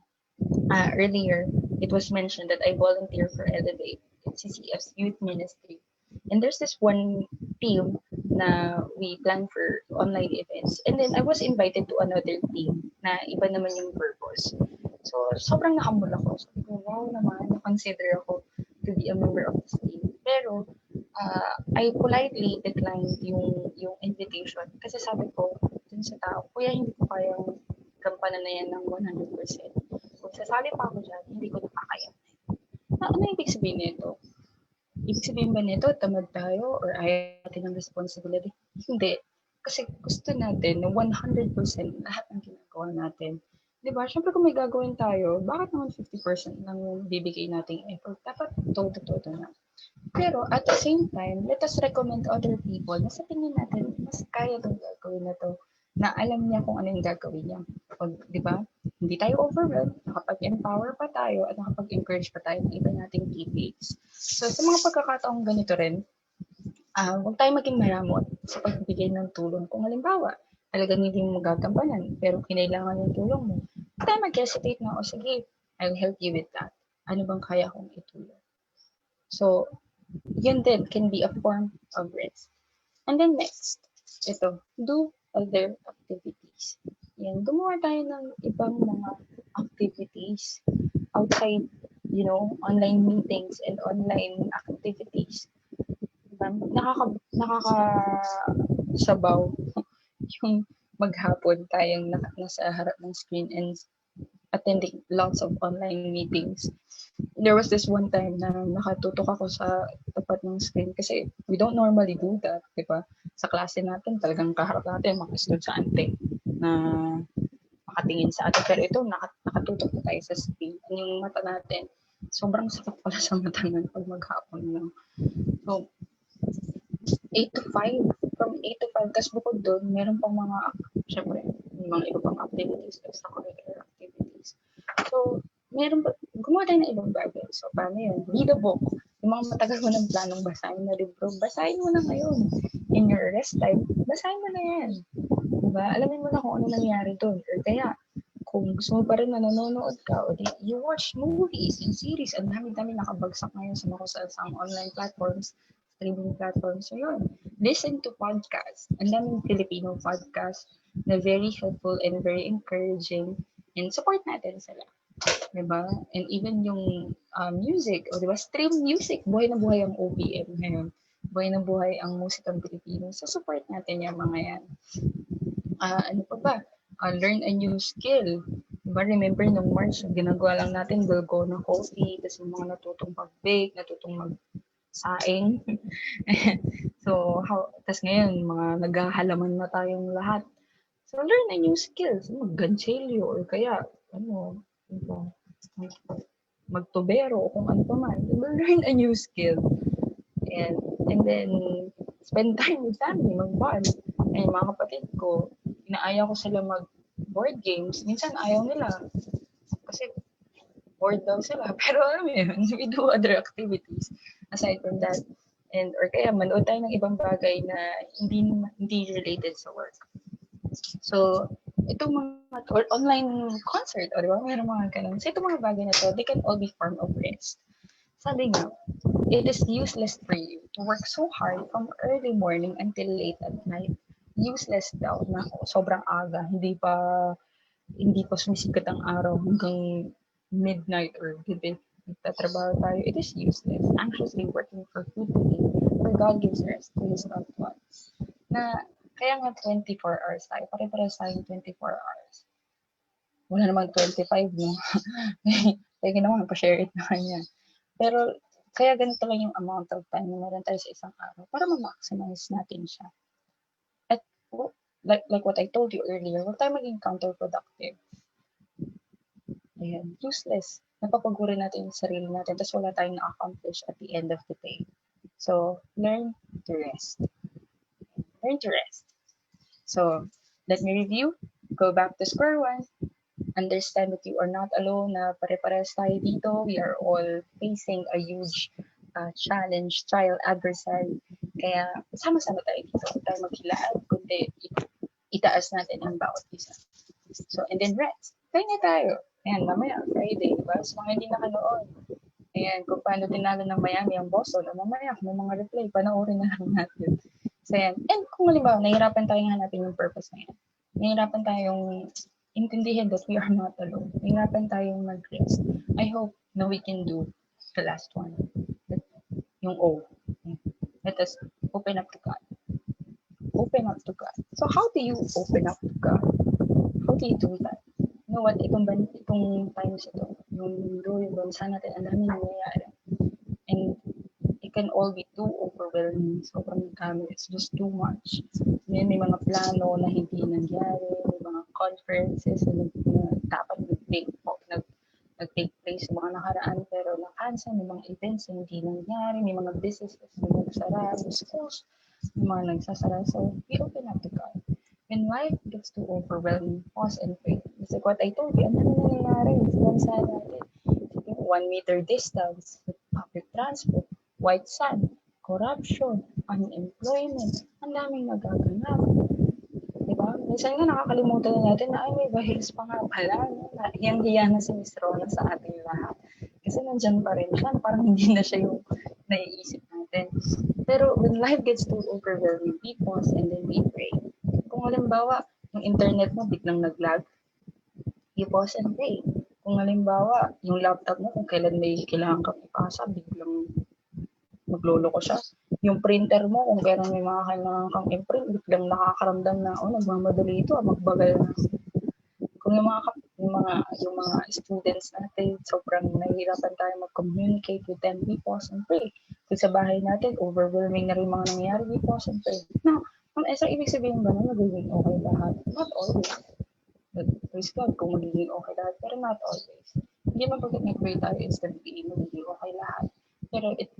earlier, it was mentioned that I volunteer for Elevate, CCF's youth ministry. And there's this one team na we plan for online events. And then I was invited to another team na iba naman yung purpose. So, sobrang nakamula ko. Sabi ko, wow naman, na-consider ako to be a member of this team. Pero, I politely declined yung invitation. Kasi sabi ko, dun sa tao, kuya, hindi ko kayang gampanan na yan ng 100%. Kung sasali pa ako dyan, hindi ko nakakayanan. Ano ibig sabihin nito? Ibig sabihin ba nito, tamad tayo or ayaw natin ng responsibility? Hindi. Kasi gusto natin na 100% lahat ng ginagawa natin. Diba? Siyempre kung may gagawin tayo, bakit naman 50% lang yung bibigay nating effort? Dapat todo-todo na. Pero at the same time, let us recommend other people na sa tingin natin, mas kaya itong gagawin na to, na alam niya kung ano yung gagawin niya. Di ba? Hindi tayo overwhelmed, nakapag-empower pa tayo at nakapag-encourage pa tayo ng iba nating teammates. So sa mga pagkakataong ganito rin, huwag tayo maging maramot sa pagbibigay ng tulong. Kung halimbawa, talagang hindi mo magagampanan, pero kinailangan yung tulong mo, huwag tayo mag-hesitate na, o sige, I'll help you with that. Ano bang kaya kong itulong? So, yun din can be a form of rest. And then next, ito, do other activities. Yan, gumawa tayo ng ibang mga activities outside, online meetings and online activities. Diba? Nakakasabaw yung maghapon tayong nasa harap ng screen and attending lots of online meetings. There was this one time na nakatutok ako sa tapat ng screen kasi we don't normally do that, di ba? Sa klase natin, talagang kaharap natin mga estudyante na makatingin sa atin. Pero ito, nakatutok na tayo sa screen. Yung mata natin, sobrang sakit pala sa mata nun pag maghapon lang. So, 8 to 5. From 8 to 5. Tapos bukod doon, meron pang mga, syempre, mga iba pang activities, extracurricular activities. So, gumawa tayo ng ibang bagay. So, paano yun? Read a book. Yung mga matagal mo ng planong basahin na libro, basahin mo na ngayon. In your rest time, basahin mo na yan. Diba? Alamin mo na kung ano nangyari doon. Or kaya, kung gusto mo pa rin na nanonood ka, o di, you watch movies and series. Ang dami-dami nakabagsak ngayon sa mga sa online platforms, streaming platforms. So yun, listen to podcasts. Ang daming Filipino podcasts na very helpful and very encouraging. And support natin sila. Diba? And even yung music, o diba, stream music, buhay na buhay ang OPM ngayon. Buhay na buhay ang musikang Pilipino. So support natin yung mga yan. Ano pa ba? Learn a new skill. Diba, remember nung March, ginagawa lang natin Dalgona coffee, tapos yung mga natutong mag-bake, natutong mag-saing. So, tapos ngayon, mga naghahalaman na tayong lahat. So, learn a new skills. Mag-ganchilyo or kaya, magtubero o kung ano pa man. Learn a new skill. And then, spend time with family, mag-bond. Ay, mga kapatid ko, inaaya ko sila mag-board games. Minsan ayaw nila. Kasi bored daw sila. Pero alam mo yun, we do other activities aside from that. Or kaya manood tayo ng ibang bagay na hindi related sa work. So, itong mga online concert, o diba? Mayroong mga ganun. So, itong mga bagay na to, they can all be form of rest. Sabi nga, it is useless for you to work so hard from early morning until late at night. Useless daw na sobrang aga, hindi pa sumisikat ang araw hanggang midnight or gabi. Nagtatrabaho tayo, it is useless. Anxiously working for food to eat, for God gives rest to his loved ones. Na kaya nga 24 hours tayo, pare-pares tayong 24 hours. Wala namang 25, no? Kaya ginawa, pa-share it naman yan. Pero kaya ganito lang yung amount of time na meron tayo sa isang araw para ma-maximize natin siya. At like what I told you earlier, huwag tayo maging counterproductive. Ayan, useless. Napapaguri natin yung sarili natin tapos wala tayong na-accomplish at the end of the day. So, learn to rest. Learn to rest. So, let me review. Go back to square one. Understand that you are not alone, na pare-pares tayo dito. We are all facing a huge challenge, trial, adversary. Kaya sama-sama tayo dito. Huwag tayo maghilaan, kundi itaas natin ang bawat isa. So, and then rest. Kaya tayo. Ayan, mamaya, Friday, diba? So, mga hindi nakanood. Ayan, kung paano tinalo ng Miami ang Boston, mamaya, may mga replay, panoorin na lang natin. So, ayan. And kung halimbawa, nahihirapan tayong hanapin yung purpose na yan. Nahihirapan tayong intindihin that we are not alone. Nahihirapan tayong mag-rest. I hope na we can do the last one. Yung O. Let us open up to God. Open up to God. So, how do you open up to God? How do you do that? You know what? Itong times ito, yung mundo, yung bansa natin, ang dami nangyayari. And it can all be too overwhelming. Sobrang dami. It's just too much. May mga plano na hindi nangyari, may mga conferences na dapat nag-take place sa mga nakaraan pero na-cancel, may mga events na hindi nangyari, may mga businesses na nagsara, schools, may mga nagsasara. So, we open up to God. When life gets too overwhelming, pause and pray. It's like what I told you, ano nangyayari sa bansa natin? 1 meter distance, public transport, white sun, corruption, unemployment, ang daming nagaganap. Diba? Minsan nga nakakalimutan na natin na may virus pa nga pala. Hiyang-hiya na si Miss Rona sa ating lahat. Kasi nandyan pa rin siya, parang hindi na siya yung naiisip natin. Pero when life gets too overwhelming, we pause and then we pray. Kung halimbawa, yung internet mo biglang nag-lag, you pause and pray. Kung halimbawa, yung laptop mo, kung kailan may kailangan ka ipasa, biglang magloloko siya. Yung printer mo, kung kailan may mga kailangan kang imprint, biglang nakakaramdam na, nagmamadali ito, magbagal na. Kung yung mga yung mga students natin, sobrang nahihirapan tayo mag-communicate with them. We pause and pray. Kung sa bahay natin, overwhelming na rin mga nangyayari, we pause and pray. Now, Ezra, ibig sabihin ba na magiging okay lahat? Not always. Praise God kung magiging okay lahat, pero not always. Hindi man pagkat nag-pray tayo instantly, magiging okay lahat. Pero it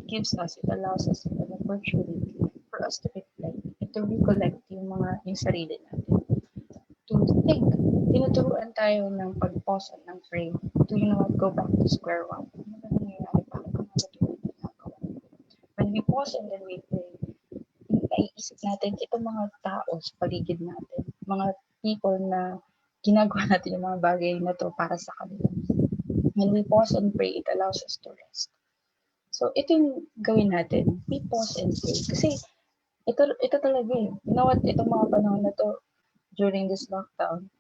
allows us an opportunity for us to reflect and to recollect yung sarili natin. To think, tinuturuan tayo ng pag-pause at ng pray. To, go back to square one. Ano ba nangyayari? Bakit ko natutunan ginagawa? When we pause and then we pray, naiisip natin itong mga tao sa paligid natin, mga people na ginagawa natin yung mga bagay na to para sa kanila. When we pause and pray, it allows us to rest. So, ito yung gawin natin. We pause and pray. Kasi, ito talaga eh. You know what? Itong mga panahon na to, during this lockdown,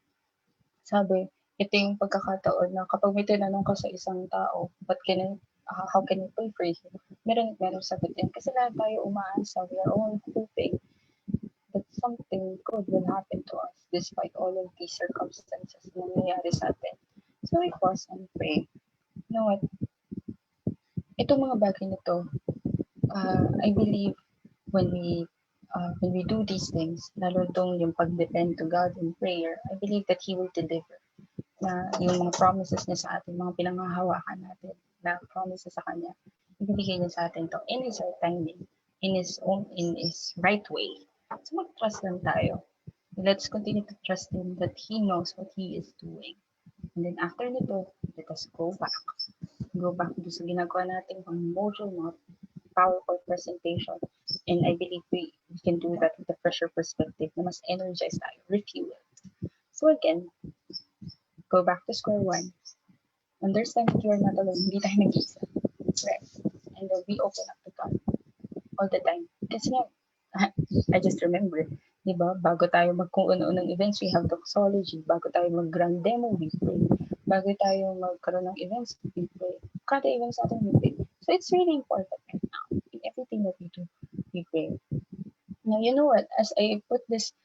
sabi, ito yung pagkakataon na kapag may tinanong ka sa isang tao, how can I pray for you? Meron sagutin. Kasi lahat tayo umaasa. We are all hoping that something good will happen to us despite all of these circumstances na nangyayari sa atin. So we pause and pray. You know what? Itong mga bagay na to, I believe when we do these things, lalo itong yung pag-depend to God in prayer, I believe that He will deliver na yung mga promises niya sa atin, mga pinanghahawakan natin na promises sa Kanya, ibibigay niya sa atin to in His right timing, in His right way. So mag-trust lang tayo. Let's continue to trust Him that He knows what He is doing. And then after nito, let us go back. Go back to sa ginagawa natin pang module, mga PowerPoint presentation. And I believe we can do that with a fresher perspective na mas energized tayo, refuel. So again, go back to square one. Understand that you are not alone. Hindi tayo nag-iisa. Right? And then we open up to God all the time. Kasi nga, I just remember, di ba, bago tayo kung ano-anong events, we have doxology. Bago tayo mag-grand demo, we pray. Bago tayo magkaroon ng events, we pray. Kada events natin, we pray. So it's really important right now. In everything that we do, we pray. Now, you know what? As I put this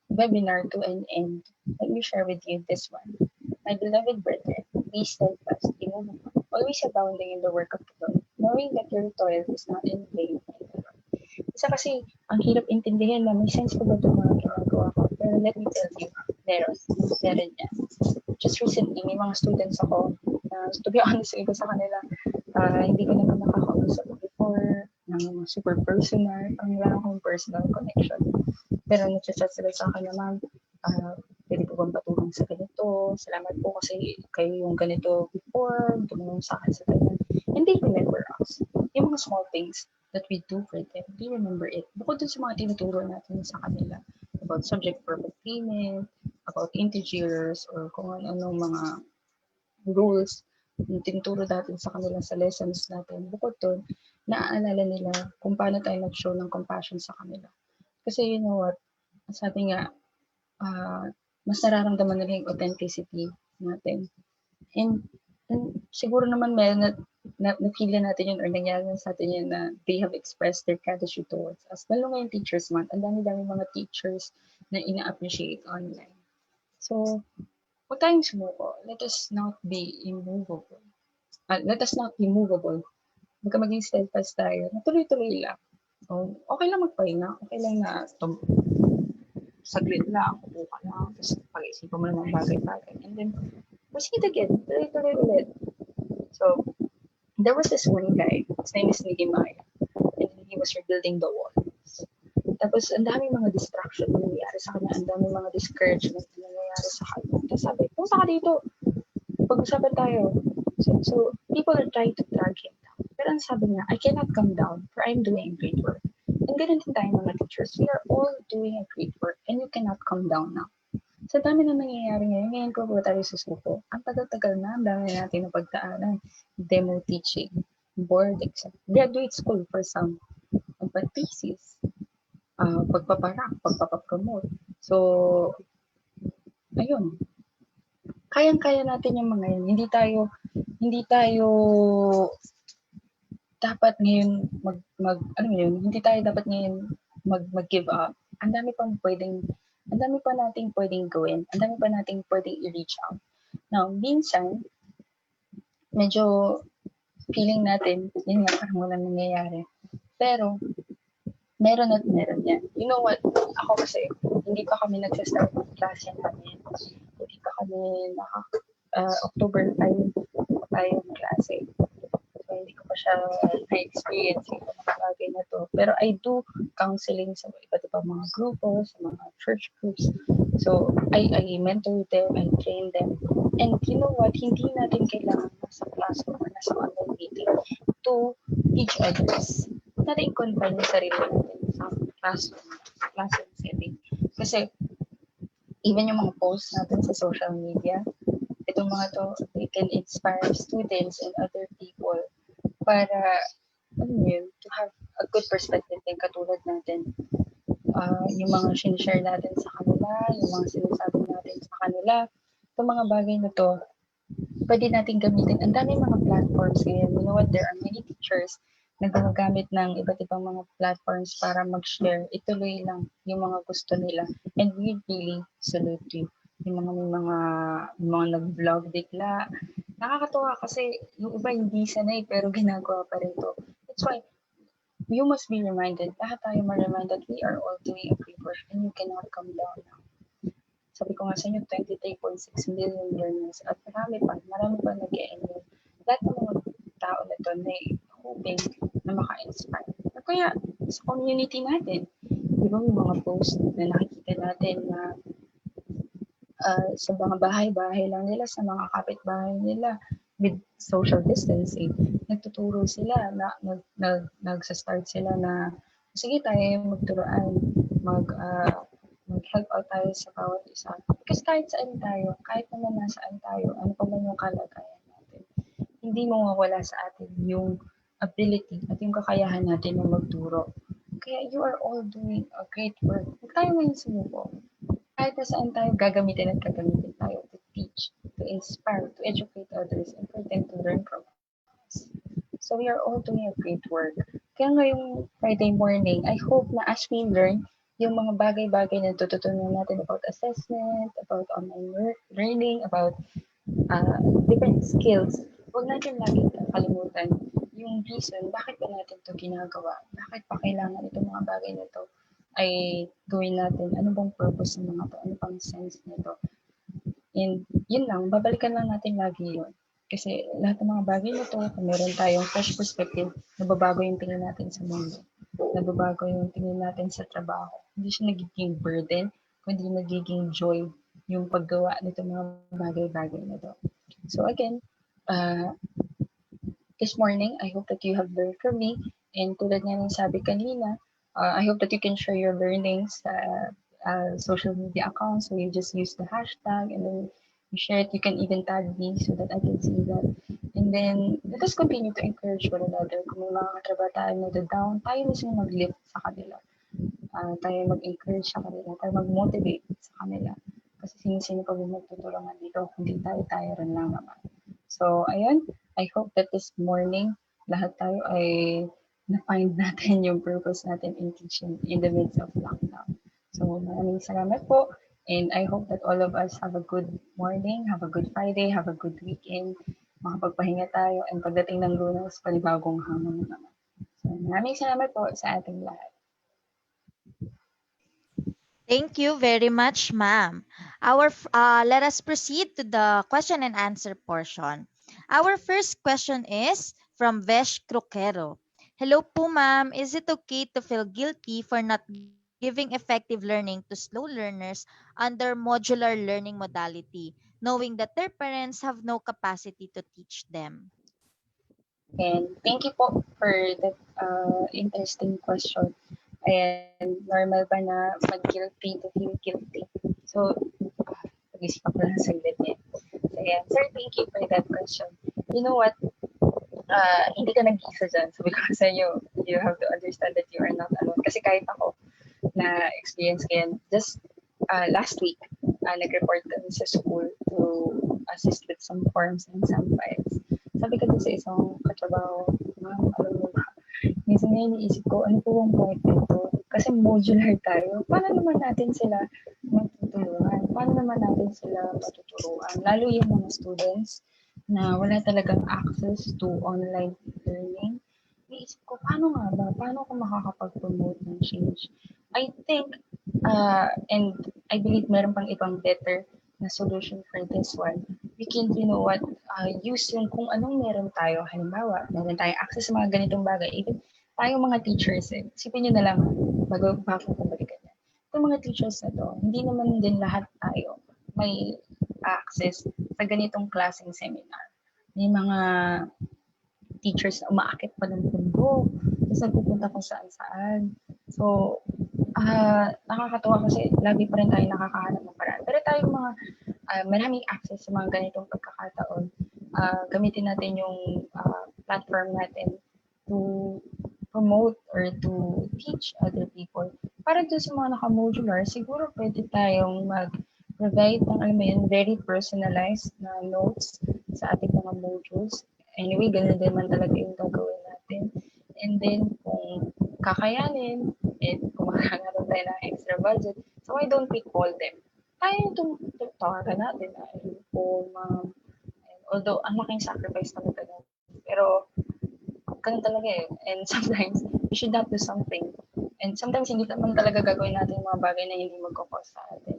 webinar to an end, let me share with you this one. My beloved brethren, be steadfast, immovable, always abounding in the work of the Lord, knowing that your toil is not in vain in the Lord. Isa kasi, ang hirap intindihin na may sense ko ba itong mga ginagawa ko? Pero let me tell you, meron yan. Just recently, may mga students ako na, to be honest, iba sa kanila, hindi ko naman nakakausap before, ng super personal, ang wala akong personal connection. Pero nag-chat sila sa akin na, ma'am, pwede po bang patulong sa ganito? Salamat po kasi kayo yung ganito before, tumulong sa akin sa ganyan. And they remember us. Yung mga small things that we do for them, they remember it. Bukod dun sa mga tinuturo natin sa kanila about subject verb agreement, about integers, or kung ano mga rules yung tinuturo natin sa kanila sa lessons natin. Bukod dun, naaalala nila kung paano tayo nag-show ng compassion sa kanila. Kasi you know what, sabi nga, mas nararamdaman nila yung authenticity natin. And siguro naman na-feel natin yun or nangyari sa atin yun na they have expressed their gratitude towards us. Lalo ngayong Teachers Month, ang dami-dami mga teachers na ina-appreciate online. So, huwag tayong sumuko. Let us not be immovable. Let us not be movable. Huwag maging steadfast tayo. Natuloy-tuloy lang. So, okay lang magpahinga. Okay lang na saglit lang, upo ka lang, tapos pag-isipan mo ng bagay-bagay. And then, proceed again, tuloy-tuloy ulit. So, there was this one guy, his name is Nehemiah, and he was rebuilding the walls. Tapos, ang daming mga distraction na nangyayari sa kanya, ang daming mga discouragement na nangyayari sa kanya. Tapos sabi, punta ka dito, pag-usapan tayo. So, people are trying to drag him down. Pero ang sabi niya, I cannot come down, for I'm doing great work. And ganun din tayo mga teachers. We are all doing a great work and you cannot come down now. Sa dami na nangyayari ngayon ko ba tayo susuko? Ang tagal-tagal na, ang dami na natin na pagdaanan. Demo teaching, board exam, graduate school for some, thesis, pagpaparank, pagpapapromote. So, ayun. Kayang-kaya natin yung mga yun. Hindi tayo dapat ngayon hindi tayo dapat ngayon mag-give up. Ang dami pang pwedeng ang dami pa nating pwedeng gawin, ang dami pa nating pwedeng i-reach out. Now, minsan, medyo feeling natin, yun nga, parang walang nangyayari. Pero, meron at meron yan. You know what? Ako kasi, hindi pa kami nagsastart ng klase namin. Hindi pa kami October tayo ng klase. So, hindi ko pa siya na-experience yung mga bagay na to. Pero I do counseling sa iba't ibang mga grupo, sa mga church groups. So, I mentor them, I train them. And you know what? Hindi natin kailangan nasa classroom or nasa online meeting to teach others. Natin confine yung sarili natin sa classroom setting. Kasi, even yung mga posts natin sa social media, itong mga to, they can inspire students and other people para, yun, to have a good perspective din katulad natin. Yung mga sinishare natin sa kanila, yung mga sinasabi natin sa kanila, itong mga bagay na to, pwede natin gamitin. Ang dami mga platforms ngayon. You know what? There are many teachers na gumagamit ng iba't ibang mga platforms para mag-share. Ituloy lang yung mga gusto nila. And we really salute you. Yung mga nag-vlog bigla. Nakakatuwa kasi yung iba hindi sanay pero ginagawa pa rin to. That's why you must be reminded, lahat tayo ma-remind that we are all doing a great work and you cannot come down now. Sabi ko nga sa inyo, 23.6 million learners at marami pa nag-e-enroll. Lahat ng mga tao na to na hoping na maka-inspire. At kaya sa community natin, di ba may mga post na nakikita natin na sa mga bahay-bahay lang nila, sa mga kapitbahay nila, with social distancing, nagtuturo sila, nagsa-start sila na, sige tayo magturoan, mag-help out tayo sa bawat isa. Because kahit saan tayo, kahit naman nasaan tayo, ano pa man yung kalagayan natin, hindi mo mawala sa atin yung ability at yung kakayahan natin na magturo. Kaya you are all doing a great work. Huwag tayo ngayon sumuko. Kahit na saan tayo, gagamitin tayo to teach, to inspire, to educate others, and for them to learn from us. So we are all doing a great work. Kaya ngayong Friday morning, I hope na as we learn yung mga bagay-bagay na tututunan natin about assessment, about online learning, about different skills, huwag natin lagi kalimutan yung reason bakit ba natin to ginagawa, bakit pa kailangan itong mga bagay na to ay gawin natin, ano bang purpose ng mga to, ano bang sense nito. And yun lang, babalikan lang natin lagi yun. Kasi lahat ng mga bagay na to, kung meron tayong fresh perspective, nababago yung tingin natin sa mundo. Nababago yung tingin natin sa trabaho. Hindi siya nagiging burden, kundi nagiging joy yung paggawa nito mga bagay-bagay na to. So again, this morning, I hope that you have learned from me. And tulad nga ng sabi kanina, I hope that you can share your learnings sa social media accounts. So you just use the hashtag and then you share it. You can even tag me so that I can see that. And then, let us continue to encourage one another. Kung may mga katrabaho tayo na down, tayo mismo mag-lift sa kanila. Tayo mag-encourage sa kanila. Tayo mag-motivate sa kanila. Kasi sino-sino pa magtutulungan dito, hindi tayo rin lang naman. So, ayun. I hope that this morning, lahat tayo ay na-find natin yung purpose natin in teaching in the midst of lockdown. So, maraming salamat po. And I hope that all of us have a good morning, have a good Friday, have a good weekend. Makapagpahinga tayo. And pagdating ng Lunes, panibagong hamon naman. So, maraming salamat po sa ating lahat. Thank you very much, ma'am. Let us proceed to the question and answer portion. Our first question is from Vesh Crocero. Hello po, ma'am. Is it okay to feel guilty for not giving effective learning to slow learners under modular learning modality, knowing that their parents have no capacity to teach them? And thank you po for that interesting question. And normal ba na mag-guilty to feel guilty? So, pag-isip ako lang saglit eh. So, yeah. Sir, thank you for that question. You know what? Hindi ka nag-isa dyan. Sabi ko sa inyo, you have to understand that you are not alone. Kasi kahit ako, na experience ko yan, just last week, nag-report kami sa school to assist with some forms and some files. Sabi ko sa isang katrabaho, ma'am, alam mo ba, minsan nga iniisip ko, ano po bang point nito? Kasi modular tayo. Paano naman natin sila matutulungan. Paano naman natin sila matuturuan? Lalo yung mga students na wala talagang access to online learning. Naisip ko, paano nga ba? Paano ko makakapag-promote ng change? I think, and I believe meron pang ibang better na solution for this one. We can, use yung kung anong meron tayo. Halimbawa, meron tayong access sa mga ganitong bagay. Even tayo mga teachers, isipin nyo na lang, bago ko balikan yan. Itong mga teachers na to, hindi naman din lahat tayo may access sa ganitong klaseng seminar. May mga teachers na umaakit pa ng bundok, tapos nagpupunta kung saan-saan. So, nakakatuwa kasi lagi pa rin tayo nakakahanap ng paraan. Pero tayong mga maraming access sa mga ganitong pagkakataon, gamitin natin yung platform natin to promote or to teach other people. Para doon sa mga naka-modular, siguro pwede tayong mag-provide ng, alam mo yun, very personalized na notes sa ating mga modules. Anyway, ganun din man talaga yung gagawin natin. And then, kung kakayanin, kung makakaroon tayo ng extra budget, so why don't we call them? Tayo itong tawagan natin, po, ma'am. Although, ang laking sacrifice talaga natin. Pero, ganun talaga eh. And sometimes, we should not do something. And sometimes, hindi naman talaga gagawin natin yung mga bagay na hindi magkakos sa atin.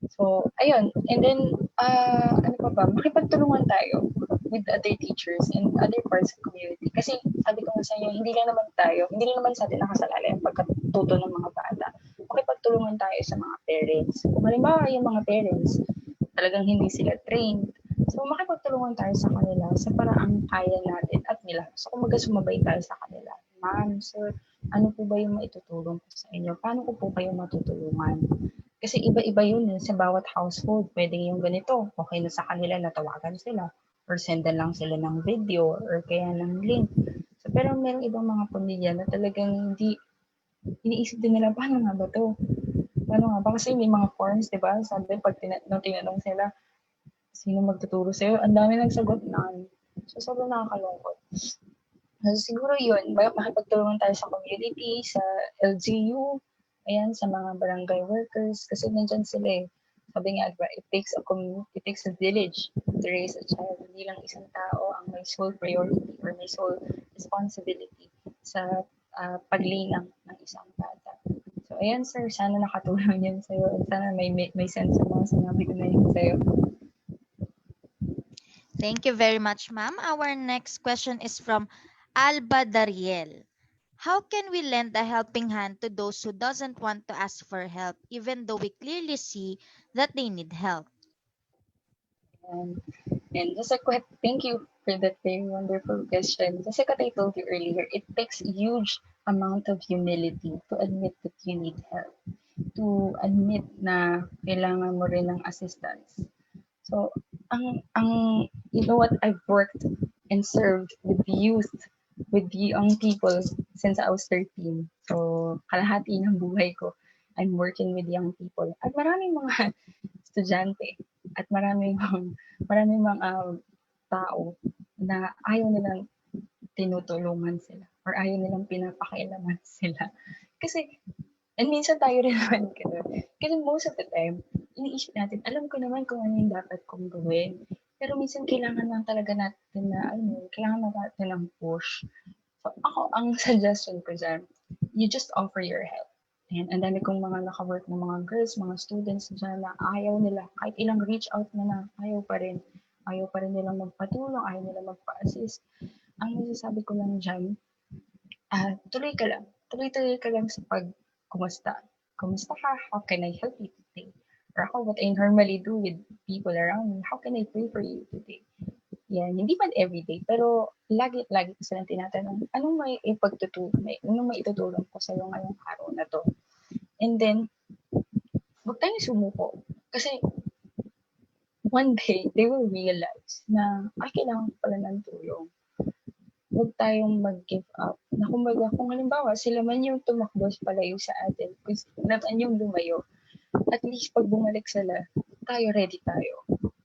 So, ayun. And then, ano pa ba? Makipagtulungan tayo with other teachers and other parts of the community. Kasi, sabi ko nga sa inyo, hindi lang naman sa atin nakasalala yung pagkatuto ng mga bata. Makipagtulungan tayo sa mga parents. Kung halimbawa yung mga parents, talagang hindi sila trained. So, makipagtulungan tayo sa kanila sa paraang kaya natin at nila. So, kumaga sumabay tayo sa kanila. Ma'am, sir, ano po ba yung maitutulong ko sa inyo? Paano ko po kayo matutulungan? Kasi iba-iba yun sa bawat household. Pwede yung ganito. Okay na sa kanila na tawagan sila or sendan lang sila ng video or kaya ng link. So, pero merong ibang mga pamilya na talagang hindi iniisip din nila, paano nga ba to? Paano nga ba? Kasi may mga forms, di ba? Sabi, pag tinanong sila, sino magtuturo sa'yo? Ang dami nagsagot na. So, sobrang nakakalungkot. So, siguro yun, makipagtulungan tayo sa community, sa LGU, ayan, sa mga barangay workers, kasi nandyan sila eh. Sabi nga, it takes a village to raise a child. Hindi lang isang tao ang may sole priority or may sole responsibility sa paglinang ng isang bata. So, ayan sir, sana nakatulong yun sa'yo at sana may sense sa mga sinabi ko na yun sa'yo. Thank you very much, ma'am. Our next question is from Alba Dariel. How can we lend a helping hand to those who doesn't want to ask for help, even though we clearly see that they need help? And just like what, thank you for that very wonderful question. Just like what I told you earlier, it takes huge amount of humility to admit that you need help, to admit na kailangan mo rin ng assistance. So, you know what, I've worked and served with youth, with young people since I was 13. So, kalahati ng buhay ko, I'm working with young people. At maraming mga estudyante at maraming mga tao na ayaw nilang tinutulungan sila or ayaw nilang pinapakailaman sila. Kasi, and minsan tayo rin naman ganun. Kasi most of the time, iniisip natin, alam ko naman kung ano yung dapat kong gawin. Pero minsan kailangan lang talaga natin na, kailangan natin ng push. So ako, ang suggestion ko dyan, you just offer your help. And ang dami kong mga naka-work ng mga girls, mga students dyan na ayaw nila, kahit ilang reach out na ayaw pa rin. Ayaw pa rin nilang magpatulong, ayaw nilang magpa-assist. Ang masasabi ko lang dyan, tuloy ka lang. Tuloy-tuloy ka lang sa kumusta. Kumusta ka? How can I help you today? Or ako, what I normally do with people around me, how can I pray for you today? Yan, hindi man everyday, pero lagi ko silang tinatanong, anong may itutulong ko sa'yo ngayong araw na to? And then, huwag tayong sumuko. Kasi, one day, they will realize na, kailangan ko pala ng tulong. Huwag tayong mag-give up. Na kumbaga, kung halimbawa, sila man yung tumakbo palayo sa atin, kung sila man yung lumayo, at least pag bumalik sila, ready tayo.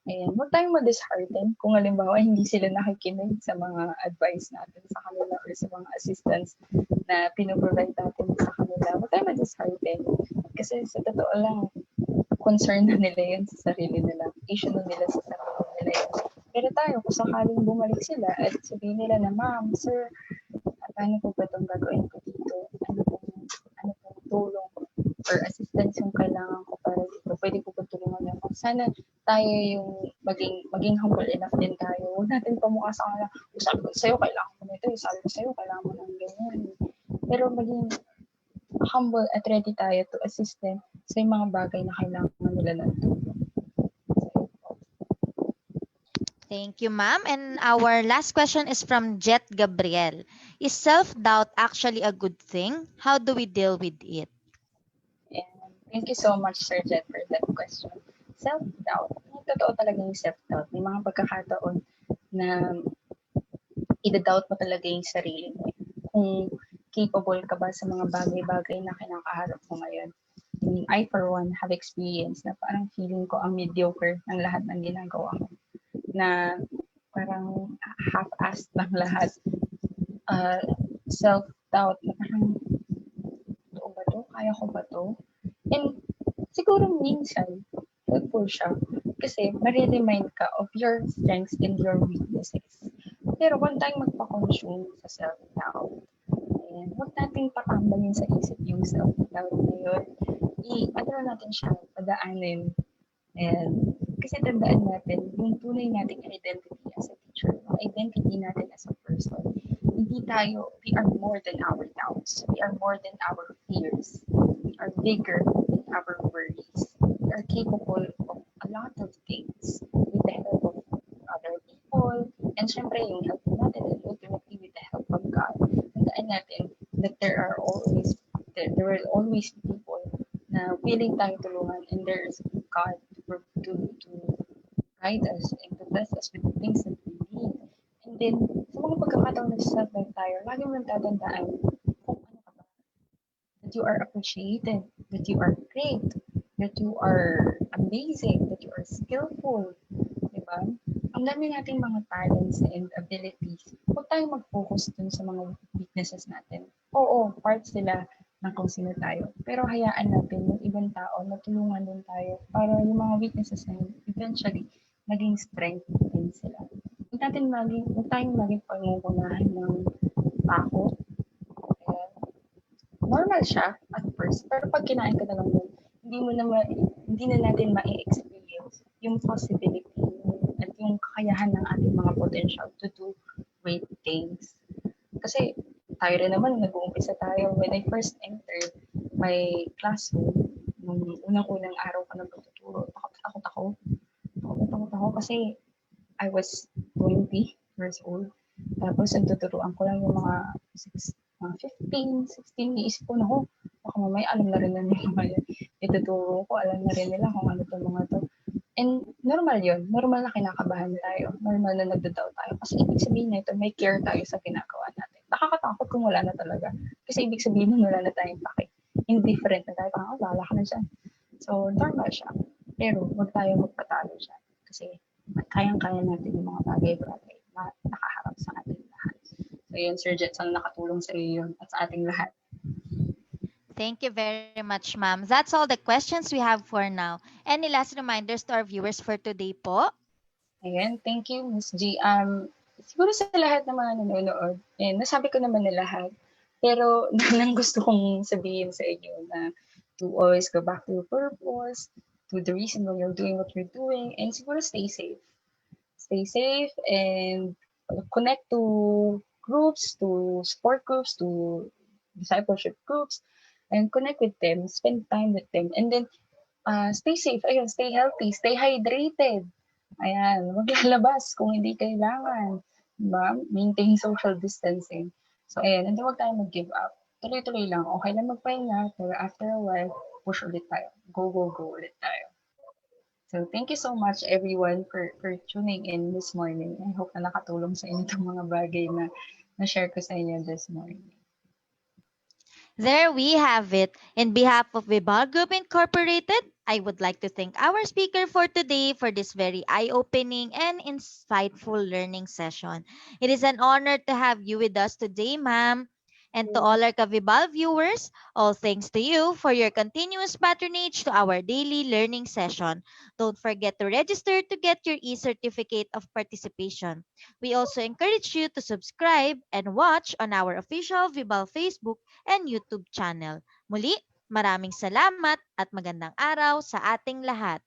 Ayan, huwag tayong ma-dishearten kung halimbawa hindi sila nakikinig sa mga advice natin sa kanila or sa mga assistance na pinoprovide natin sa kanila. Huwag tayong ma-dishearten. Kasi sa totoo lang, concern na nila yun sa sarili nila. Issue na nila sa sarili nila yun. Pero tayo, kung sakaling bumalik sila at sabihin nila na, ma'am, sir, paano po ba itong gagawin ko dito? Ano pong tulong or assistance yung kailangan ko para dito? Pwede ko ba tulungan niyo? Sana tayo yung maging humble enough din tayo. Huwag natin pamukha sa kanila, sabi ko sa'yo, kailangan mo nito. Sabi ko sa'yo, kailangan mo ng ganyan. Pero maging humble at ready tayo to assist them sa mga bagay na kailangan nila ng tulong. Thank you, ma'am. And our last question is from Jet Gabriel. Is self-doubt actually a good thing? How do we deal with it? And thank you so much, Sir Jet, for that question. Self-doubt. Totoo talaga yung self-doubt. May mga pagkakataon na i-doubt mo talaga yung sarili mo. Kung capable ka ba sa mga bagay-bagay na kinakaharap mo ngayon. I mean, I for one have experience na parang feeling ko ang mediocre ng lahat ng ginagawa ko. Na parang half-assed lang lahat. Self-doubt na parang, totoo ba to? Kaya ko ba to? And siguro minsan, helpful siya. Kasi mariremind ka of your strengths and your weaknesses. Pero huwag tayong magpa-consume sa self-doubt. And huwag nating patambalin sa isip yung self-doubt na yun. I-ano natin siya, padaanin. And kasi tandaan natin, yung tunay nating identity as a teacher, yung identity natin as a person, hindi tayo, we are more than our doubts. We are more than our fears. We are bigger than our worries. We are capable of a lot of things with the help of other people. And syempre, yung help natin, and ultimately with the help of God. Tandaan natin that there will always be people na willing tayong tulungan, and there is God to guide us and to bless us with the things that we need. And then, sa mga pagkakataon na self-doubt tayo, lagi mo tatandaan kung ano ka ba. That you are appreciated, that you are great, that you are amazing, that you are skillful. Diba? Ang dami nating mga talents and abilities. Huwag tayong mag-focus dun sa mga weaknesses natin. Oo, parts sila ng kung sino tayo. Pero hayaan natin yung ibang tao na tulungan din tayo para yung mga weaknesses na yun, eventually, maging strength din sila. Huwag tayong maging pangungunahan ng takot. Normal siya at first, pero pag kinain ka na lang yun, hindi na natin ma-experience yung possibility at yung kakayahan ng ating mga potential to do great things. Kasi tayo rin naman, nag-uumpisa tayo. When I first entered my classroom, nung unang-unang araw ko ng pagtuturo, takot ako kasi I was 20 years old. Tapos, ang tuturuan ko lang yung mga 15, 16, iisip ko na ho. Baka mamaya alam na rin na mga ituturo ko, alam na rin nila kung ano itong mga to. And normal yun. Normal na kinakabahan tayo. Normal na nagdadaw tayo. Kasi ibig sabihin nito, may care tayo sa ginagawa natin. Nakakatakot kung wala na talaga. Kasi ibig sabihin nun, wala na tayong pake. Indifferent na tayo. Parang, wala ka na dyan. So, normal siya. Pero, huwag tayo magpatalo dyan. Kasi, kayang-kaya natin yung mga bagay-bagay na nakaharap sa ating lahat. So, yun, Sir Jet, sana nakatulong sa iyo yun at sa ating lahat. Thank you very much, ma'am. That's all the questions we have for now. Any last reminders to our viewers for today po? Ayan, thank you, Ms. G. Siguro sa lahat ng mga nanonood, nasabi ko naman na lahat. Pero nang gusto kong sabihin sa inyo na to always go back to your purpose, to the reason why you're doing what you're doing, and siguro stay safe. Stay safe and connect to groups, to support groups, to discipleship groups, and connect with them, spend time with them, and then stay safe, ayun, stay healthy, stay hydrated. Ayan, huwag lalabas kung hindi kailangan. Diba? Maintain social distancing. So, ayan, hindi huwag tayo mag-give up. Tuloy-tuloy lang. Okay lang magpahinga, pero after a while, push ulit tayo. Go ulit tayo. So, thank you so much everyone for tuning in this morning. I hope na nakatulong sa inyo itong mga bagay na na-share ko sa inyo this morning. There we have it. In behalf of Vibal Group Incorporated, I would like to thank our speaker for today for this very eye-opening and insightful learning session. It is an honor to have you with us today, ma'am. And to all our Kavibal viewers, all thanks to you for your continuous patronage to our daily learning session. Don't forget to register to get your e-certificate of participation. We also encourage you to subscribe and watch on our official Vibal Facebook and YouTube channel. Muli, maraming salamat at magandang araw sa ating lahat.